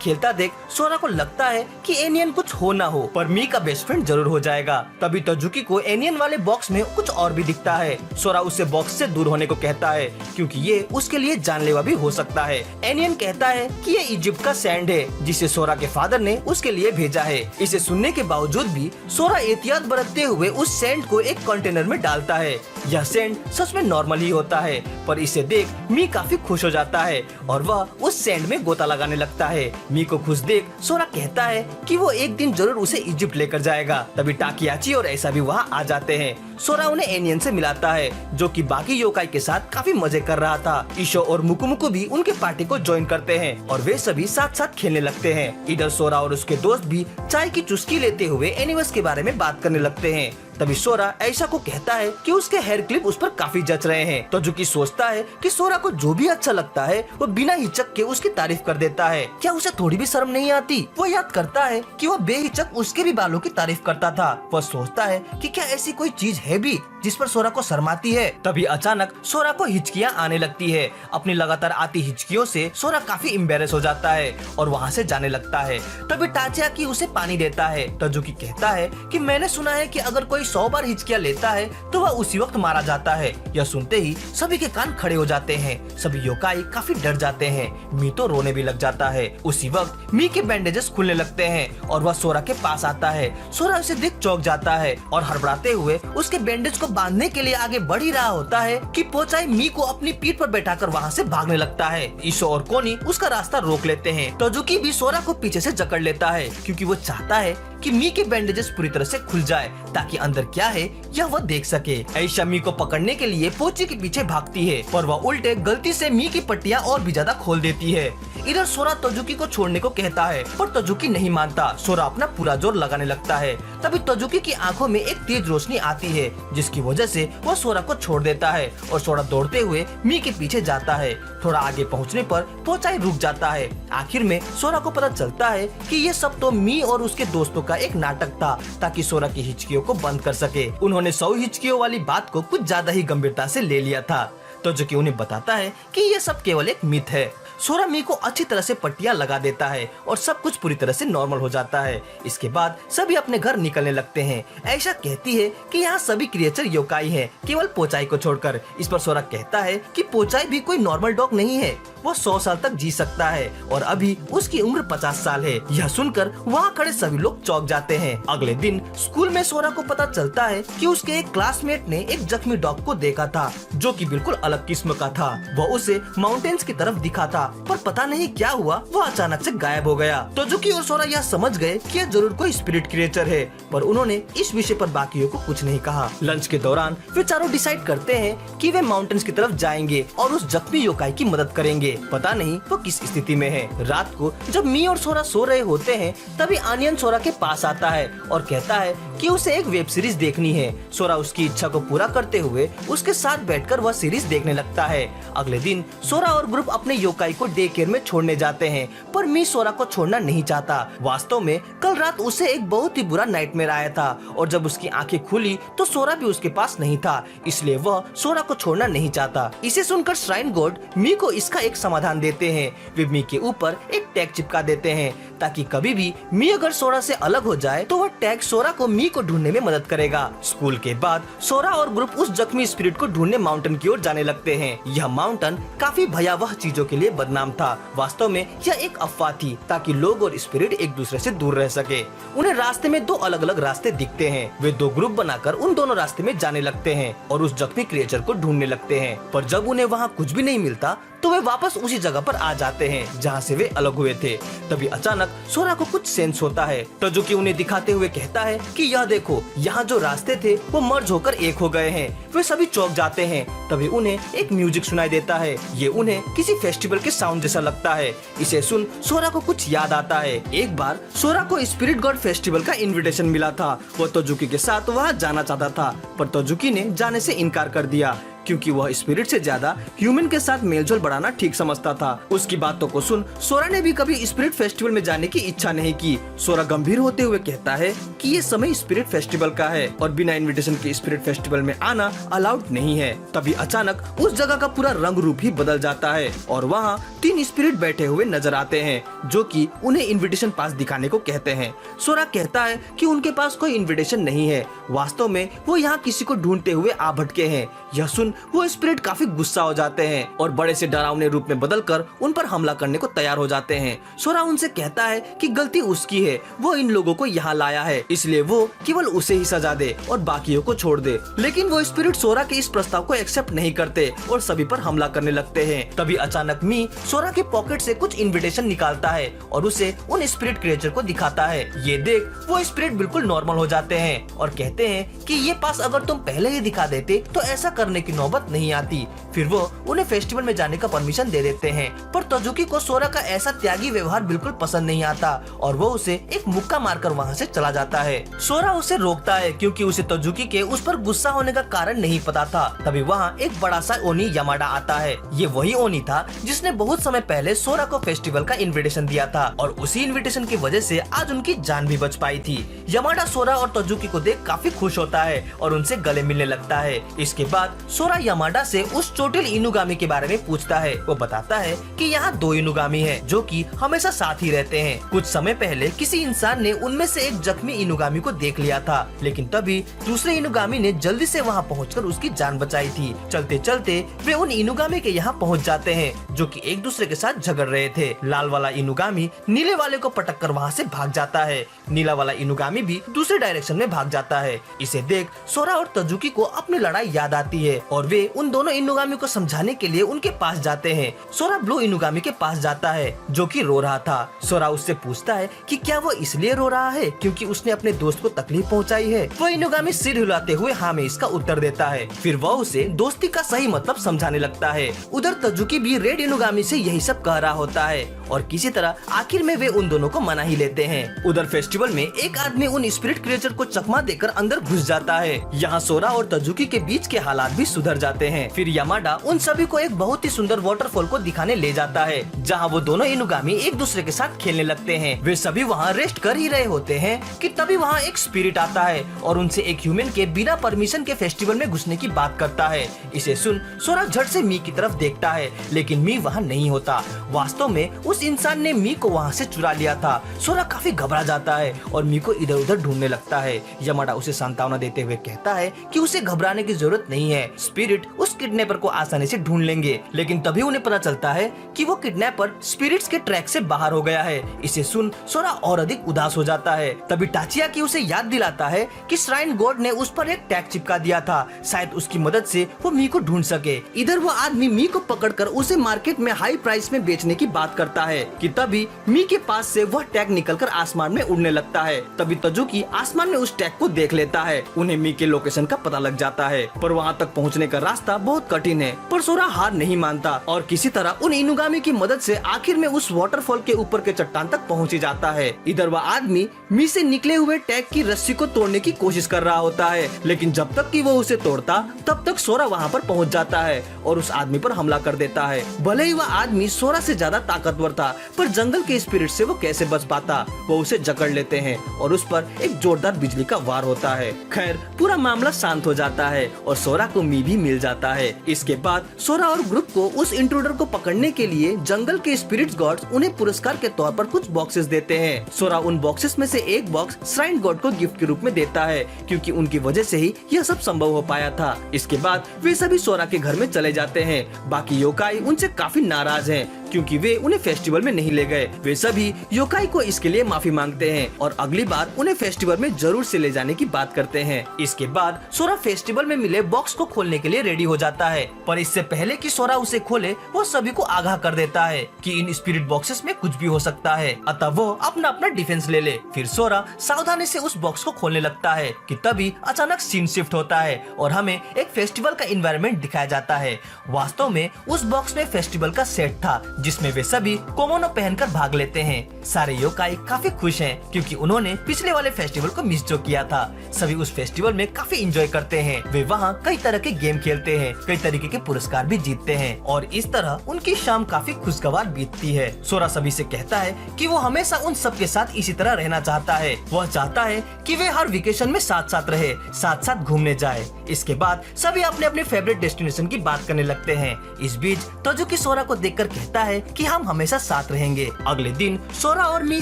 खेलता देख सोरा को लगता है कि एनियन कुछ हो ना हो पर मी का बेस्ट फ्रेंड जरूर हो जाएगा। तभी तोजुकी को एनियन वाले बॉक्स में कुछ और भी दिखता है। सोरा उसे बॉक्स से दूर होने को कहता है क्योंकि ये उसके लिए जानलेवा भी हो सकता है। एनियन कहता है कि ये इजिप्ट का सैंड है जिसे सोरा के फादर ने उसके लिए भेजा है। इसे सुनने के बावजूद भी सोरा एहतियात बरतते हुए उस सैंड को एक कंटेनर में डालता है। यह सैंड सच में नॉर्मल ही होता है, पर इसे देख मी काफी खुश हो जाता है और वह उस सैंड में गोता लगाने लगता है। मी को खुश देख सोरा कहता है कि वो एक दिन जरूर उसे इजिप्ट लेकर जाएगा। तभी टाकियाची और ऐसा भी वहाँ आ जाते हैं। सोरा उन्हें एनियन से मिलाता है जो कि बाकी योकाई के साथ काफी मजे कर रहा था। ईशो और मुकुमुकु भी उनके पार्टी को ज्वाइन करते हैं और वे सभी साथ साथ खेलने लगते हैं। इधर सोरा और उसके दोस्त भी चाय की चुस्की लेते हुए एनिवर्स के बारे में बात करने लगते हैं। तभी सोरा ऐशा को कहता है कि उसके हेयर क्लिप उस पर काफी जच रहे हैं। तो जो कि सोचता है कि सोरा को जो भी अच्छा लगता है वो बिना हिचक के उसकी तारीफ कर देता है। क्या उसे थोड़ी भी शर्म नहीं आती? वो याद करता है कि वो बेहिचक उसके भी बालों की तारीफ करता था। वह सोचता है कि क्या ऐसी कोई चीज है भी जिस पर सोरा को शर्म आती है। तभी अचानक सोरा को हिचकियाँ आने लगती है। अपनी लगातार आती हिचकियों से सोरा काफी एम्बेरस हो जाता है और वहाँ से जाने लगता है। तभी टाचियाकी उसे पानी देता है। तजुकी कहता है कि मैंने सुना है कि अगर कोई 100 बार हिचकियाँ लेता है तो वह उसी वक्त मारा जाता है। यह सुनते ही सभी के कान खड़े हो जाते हैं। सभी योकाई काफी डर जाते हैं। मी तो रोने भी लग जाता है। उसी वक्त मी के बैंडेजेस खुलने लगते हैं और वह सोरा के पास आता है। सोरा उसे देख चौंक जाता है और हड़बड़ाते हुए उसके बैंडेज को बांधने के लिए आगे बढ़ ही रहा होता है कि पोचाई मी को अपनी पीठ पर बैठाकर वहाँ से भागने लगता है। ईशो और कोनी उसका रास्ता रोक लेते हैं। तोजुकी भी सोरा को पीछे से जकड़ लेता है क्योंकि वो चाहता है कि मी के बैंडेजेस पूरी तरह से खुल जाए ताकि अंदर क्या है यह वह देख सके। ऐशा मी को पकड़ने के लिए पोची के पीछे भागती है पर वह उल्टे गलती से मी की पट्टियां और भी ज्यादा खोल देती है। इधर सोरा तोजुकी को छोड़ने को कहता है पर तोजुकी नहीं मानता। सोरा अपना पूरा जोर लगाने लगता है। तभी तोजुकी की आंखों में एक तेज रोशनी आती है जिसकी वजह से वो सोरा को छोड़ देता है और सोरा दौड़ते हुए मी के पीछे जाता है। थोड़ा आगे पहुंचने पर पोचाई रुक जाता है। आखिर में सोरा को पता चलता है कि ये सब तो मी और उसके दोस्तों का एक नाटक था ताकि सोरा की हिचकियों को बंद कर सके। उन्होंने 100 हिचकियों वाली बात को कुछ ज्यादा ही गंभीरता से ले लिया था। तो जो कि उन्हें बताता है कि ये सब केवल एक मिथ है। सोरा मी को अच्छी तरह से पट्टियां लगा देता है और सब कुछ पूरी तरह से नॉर्मल हो जाता है। इसके बाद सभी अपने घर निकलने लगते हैं। ऐशा कहती है कि यहाँ सभी क्रिएचर योकाई हैं, केवल पोचाई को छोड़कर। इस पर सोरा कहता है कि पोचाई भी कोई नॉर्मल डॉग नहीं है, वो 100 साल तक जी सकता है और अभी उसकी उम्र 50 साल है। यह सुनकर वहाँ खड़े सभी लोग चौंक जाते हैं। अगले दिन स्कूल में सोरा को पता चलता है कि उसके एक क्लासमेट ने एक जख्मी डॉग को देखा था जो कि बिल्कुल अलग किस्म का था। वह उसे माउंटेन्स की तरफ दिखा था पर पता नहीं क्या हुआ वो अचानक से गायब हो गया। तोजुकी और सोरा यह समझ गए कि यह जरूर कोई स्पिरिट क्रिएचर है पर उन्होंने इस विषय पर बाकियों को कुछ नहीं कहा। लंच के दौरान वे चारों डिसाइड करते हैं कि वे माउंटेन्स की तरफ जाएंगे और उस जख्मी योकाई की मदद करेंगे। पता नहीं वो किस स्थिति में है। रात को जब मी और सोरा सो रहे होते हैं तभी आनियन सोरा के पास आता है और कहता है कि उसे एक वेब सीरीज देखनी है। सोरा उसकी इच्छा को पूरा करते हुए उसके साथ बैठकर वह सीरीज देखने लगता है। अगले दिन सोरा और ग्रुप अपने योकाई को डे केयर में छोड़ने जाते हैं, पर मी सोरा को छोड़ना नहीं चाहता। वास्तव में कल रात उसे एक बहुत ही बुरा नाइटमेयर आया था और जब उसकी आंखें खुली तो सोरा भी उसके पास नहीं था, इसलिए वह सोरा को छोड़ना नहीं चाहता। इसे सुनकर श्राइन गॉड मी को इसका एक समाधान देते हैं। वे मी के ऊपर एक टैग चिपका देते हैं ताकि कभी भी मी अगर सोरा से अलग हो जाए तो वह टैग सोरा को मी को ढूंढने में मदद करेगा। स्कूल के बाद सोरा और ग्रुप उस जख्मी स्पिरिट को ढूंढने माउंटेन की ओर जाने लगते हैं। यह माउंटेन काफी भयावह चीजों के लिए बदनाम था। वास्तव में यह एक अफवाह थी ताकि लोग और स्पिरिट एक दूसरे से दूर रह सके। उन्हें रास्ते में दो अलग अलग रास्ते दिखते हैं। वे दो ग्रुप बनाकर उन दोनों रास्ते में जाने लगते हैं और उस जख्मी क्रिएचर को ढूंढने लगते हैं, पर जब उन्हें वहाँ कुछ भी नहीं मिलता तो वे वापस उसी जगह पर आ जाते हैं जहाँ से वे अलग हुए थे। तभी अचानक सोरा को कुछ सेंस होता है। तजुकी उन्हें दिखाते हुए कहता है कि यह देखो, यहाँ जो रास्ते थे वो मर्ज होकर एक हो गए हैं। वे सभी चौंक जाते हैं। तभी उन्हें एक म्यूजिक सुनाई देता है। ये उन्हें किसी फेस्टिवल के साउंड जैसा लगता है। इसे सुन सोरा को कुछ याद आता है। एक बार सोरा को स्पिरिट गॉड फेस्टिवल का इन्विटेशन मिला था। वो तजुकी के साथ वहाँ जाना चाहता था, पर तजुकी ने जाने से इनकार कर दिया क्योंकि वह स्पिरिट से ज्यादा ह्यूमन के साथ मेलजोल बढ़ाना ठीक समझता था। उसकी बातों को सुन सोरा ने भी कभी स्पिरिट फेस्टिवल में जाने की इच्छा नहीं की। सोरा गंभीर होते हुए कहता है कि ये समय स्पिरिट फेस्टिवल का है और बिना इनविटेशन के स्पिरिट फेस्टिवल में आना अलाउड नहीं है। तभी अचानक उस जगह का पूरा रंग रूप ही बदल जाता है और वहाँ 3 स्पिरिट बैठे हुए नजर आते हैं जो कि उन्हें इनविटेशन पास दिखाने को कहते हैं। सोरा कहता है कि उनके पास कोई इनविटेशन नहीं है। वास्तव में वो यहाँ किसी को ढूंढते हुए आ भटके हैं। यह सुन वो स्पिरिट काफी गुस्सा हो जाते हैं और बड़े से डरावने रूप में बदलकर उन पर हमला करने को तैयार हो जाते हैं। सोरा उनसे कहता है कि गलती उसकी है, वो इन लोगों को यहाँ लाया है, इसलिए वो केवल उसे ही सजा दे और बाकियों को छोड़ दे। लेकिन वो स्पिरिट सोरा के इस प्रस्ताव को एक्सेप्ट नहीं करते और सभी पर हमला करने लगते हैं। तभी अचानक मी सोरा के पॉकेट से कुछ इनविटेशन निकालता है और उसे उन स्पिरिट क्रिएचर को दिखाता है। ये देख वो स्पिरिट बिल्कुल नॉर्मल हो जाते हैं और कहते हैं कि ये पास अगर तुम पहले ही दिखा देते तो ऐसा करने की नौबत नहीं आती। फिर वो उन्हें फेस्टिवल में जाने का परमिशन दे देते हैं, पर तजुकी को सोरा का ऐसा त्यागी व्यवहार बिल्कुल पसंद नहीं आता और वो उसे एक मुक्का मारकर वहाँ से चला जाता है। सोरा उसे रोकता है क्योंकि उसे तजुकी के उस पर गुस्सा होने का कारण नहीं पता था। तभी वहाँ एक बड़ा सा ओनी यामाडा आता है। ये वही ओनी था जिसने बहुत समय पहले सोरा को फेस्टिवल का इन्विटेशन दिया था और उसी इन्विटेशन की वजह से आज उनकी जान भी बच पाई थी। यामाडा सोरा और तजुकी को देख काफी खुश होता है और उनसे गले मिलने लगता है। इसके बाद सोरा यामाडा से उस चोटिल इनुगामी के बारे में पूछता है। वो बताता है कि यहाँ 2 इनुगामी हैं जो कि हमेशा साथ ही रहते हैं। कुछ समय पहले किसी इंसान ने उनमें से एक जख्मी इनुगामी को देख लिया था, लेकिन तभी दूसरे इनुगामी ने जल्दी से वहाँ पहुंचकर उसकी जान बचाई थी। चलते चलते वे उन इनुगामी के यहाँ पहुँच जाते हैं जो कि एक दूसरे के साथ झगड़ रहे थे। लाल वाला इनुगामी नीले वाले को पटक कर वहाँ से भाग जाता है। नीला वाला इनुगामी भी दूसरे डायरेक्शन में भाग जाता है। इसे देख सोरा और तजुकी को अपनी लड़ाई याद आती है और वे उन दोनों इनुगामी को समझाने के लिए उनके पास जाते हैं। सोरा ब्लू इनुगामी के पास जाता है जो कि रो रहा था। सोरा उससे पूछता है कि क्या वो इसलिए रो रहा है क्योंकि उसने अपने दोस्त को तकलीफ पहुंचाई है। वो इनुगामी सिर हिलाते हुए हाँ में इसका उत्तर देता है। फिर वह उसे दोस्ती का सही मतलब समझाने लगता है। उधर तजुकी भी रेड इनुगामी से यही सब कह रहा होता है और किसी तरह आखिर में वे उन दोनों को मना ही लेते हैं। उधर फेस्टिवल में एक आदमी उन स्पिरिट क्रिएचर को चकमा देकर अंदर घुस जाता है। यहाँ सोरा और तजुकी के बीच के हालात भी सुधर जाते हैं। फिर यामाडा उन सभी को एक बहुत ही सुंदर वाटरफॉल को दिखाने ले जाता है जहाँ वो दोनों इनुगामी एक दूसरे के साथ खेलने लगते हैं। वे सभी वहाँ रेस्ट कर ही रहे होते हैं कि तभी वहाँ एक स्पिरिट आता है और उनसे एक ह्यूमन के बिना परमिशन के फेस्टिवल में घुसने की बात करता है। इसे सुन सोरा झट से मी की तरफ देखता है, लेकिन मी वहाँ नहीं होता। वास्तव में उस इंसान ने मी को वहाँ से चुरा लिया था। सोरा काफी घबरा जाता है और मी को इधर उधर ढूंढने लगता है। यामाडा उसे सांत्वना देते हुए कहता है कि उसे घबराने की जरूरत नहीं है, स्पिरिट उस किडनैपर को आसानी से ढूंढ लेंगे। लेकिन तभी उन्हें पता चलता है कि वो किडनैपर स्पिरिट्स के ट्रैक से बाहर हो गया है। इसे सुन सोरा और अधिक उदास हो जाता है। तभी टाचियाकी उसे याद दिलाता है कि श्राइन गॉड ने उस पर एक टैग चिपका दिया था, शायद उसकी मदद से वो मी को ढूंढ सके। इधर वो आदमी मी को पकड़कर उसे मार्केट में हाई प्राइस में बेचने की बात करता है कि तभी मी के पास से वह टैग निकलकर आसमान में उड़ने लगता है। तभी तजुकी आसमान में उस टैग को देख लेता है। उन्हें मी के लोकेशन का पता लग जाता है, पर वहाँ तक पहुँचने का रास्ता बहुत कठिन है, पर सोरा हार नहीं मानता और किसी तरह उन इनुगामी की मदद से आखिर में उस वाटरफॉल के ऊपर के चट्टान तक पहुंच जाता है। इधर वह आदमी मी से निकले हुए टैग की रस्सी को तोड़ने की कोशिश कर रहा होता है, लेकिन जब तक कि वो उसे तोड़ता तब तक सोरा वहाँ पर पहुँच जाता है और उस आदमी पर हमला कर देता है। भले ही वह आदमी सोरा से ज्यादा ताकतवर था, पर जंगल के स्पिरिट से वो कैसे बच पाता। वो उसे जकड़ लेते हैं और उस पर एक जोरदार बिजली का वार होता है। खैर पूरा मामला शांत हो जाता है और सोरा को मी भी मिल जाता है। इसके बाद सोरा और ग्रुप को उस इंट्रूडर को पकड़ने के लिए जंगल के स्पिरिट्स गॉड्स उन्हें पुरस्कार के तौर पर कुछ बॉक्सेस देते हैं। सोरा उन बॉक्सेस में से एक बॉक्स श्राइन गॉड को गिफ्ट के रूप में देता है, क्योंकि उनकी वजह से ही यह सब संभव हो पाया था। इसके बाद वे सभी सोरा के घर में चले जाते हैं। बाकी योकाई उनसे काफी नाराज हैं, क्योंकि वे उन्हें फेस्टिवल में नहीं ले गए। वे सभी योकाई को इसके लिए माफी मांगते हैं और अगली बार उन्हें फेस्टिवल में जरूर से ले जाने की बात करते हैं। इसके बाद सोरा फेस्टिवल में मिले बॉक्स को खोलने के लिए रेडी हो जाता है, पर इससे पहले कि सोरा उसे खोले वो सभी को आगाह कर देता है कि इन स्पिरिट बॉक्सेस में कुछ भी हो सकता है, अतः वो अपना अपना डिफेंस ले ले। फिर सोरा सावधानी से उस बॉक्स को खोलने लगता है कि तभी अचानक सीन शिफ्ट होता है और हमें एक फेस्टिवल का एनवायरनमेंट दिखाया जाता है। वास्तव में उस बॉक्स में फेस्टिवल का सेट था, जिसमें वे सभी कोमोनो पहनकर भाग लेते हैं। सारे योकाई काफी खुश हैं, क्योंकि उन्होंने पिछले वाले फेस्टिवल को मिस जो किया था। सभी उस फेस्टिवल में काफी एंजॉय करते हैं। वे वहाँ कई तरह के गेम खेलते हैं, कई तरीके के पुरस्कार भी जीतते हैं और इस तरह उनकी शाम काफी खुशगवार बीतती है। सोरा सभी से कहता है कि वो हमेशा उन सब के साथ इसी तरह रहना चाहता है। वह चाहता है कि वे हर वेकेशन में साथ साथ रहे, साथ साथ घूमने जाए। इसके बाद सभी अपने अपने फेवरेट डेस्टिनेशन की बात करने लगते हैं। इस बीच तोजुकी सोरा को देखकर कहता है कि हम हमेशा साथ रहेंगे। अगले दिन सोरा और मी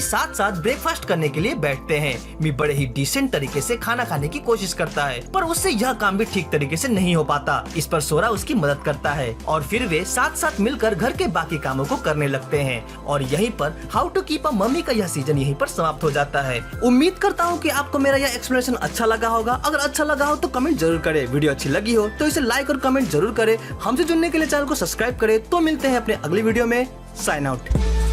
साथ साथ ब्रेकफास्ट करने के लिए बैठते हैं। मी बड़े ही डिसेंट तरीके से खाना खाने की कोशिश करता है, पर उससे यह काम भी ठीक तरीके से नहीं हो पाता। इस पर सोरा उसकी मदद करता है और फिर वे साथ साथ मिलकर घर के बाकी कामों को करने लगते हैं। और यहीं पर how to keep a mummy का यह सीजन यहीं पर समाप्त हो जाता है। उम्मीद करता हूँ कि आपको मेरा यह एक्सप्लेनेशन अच्छा लगा होगा। अगर अच्छा लगा हो तो कमेंट जरूर करें। वीडियो अच्छी लगी हो तो इसे लाइक और कमेंट जरूर करें। हमसे जुड़ने के लिए चैनल को सब्सक्राइब करें। तो मिलते हैं अपने अगली वीडियो में। Sign out.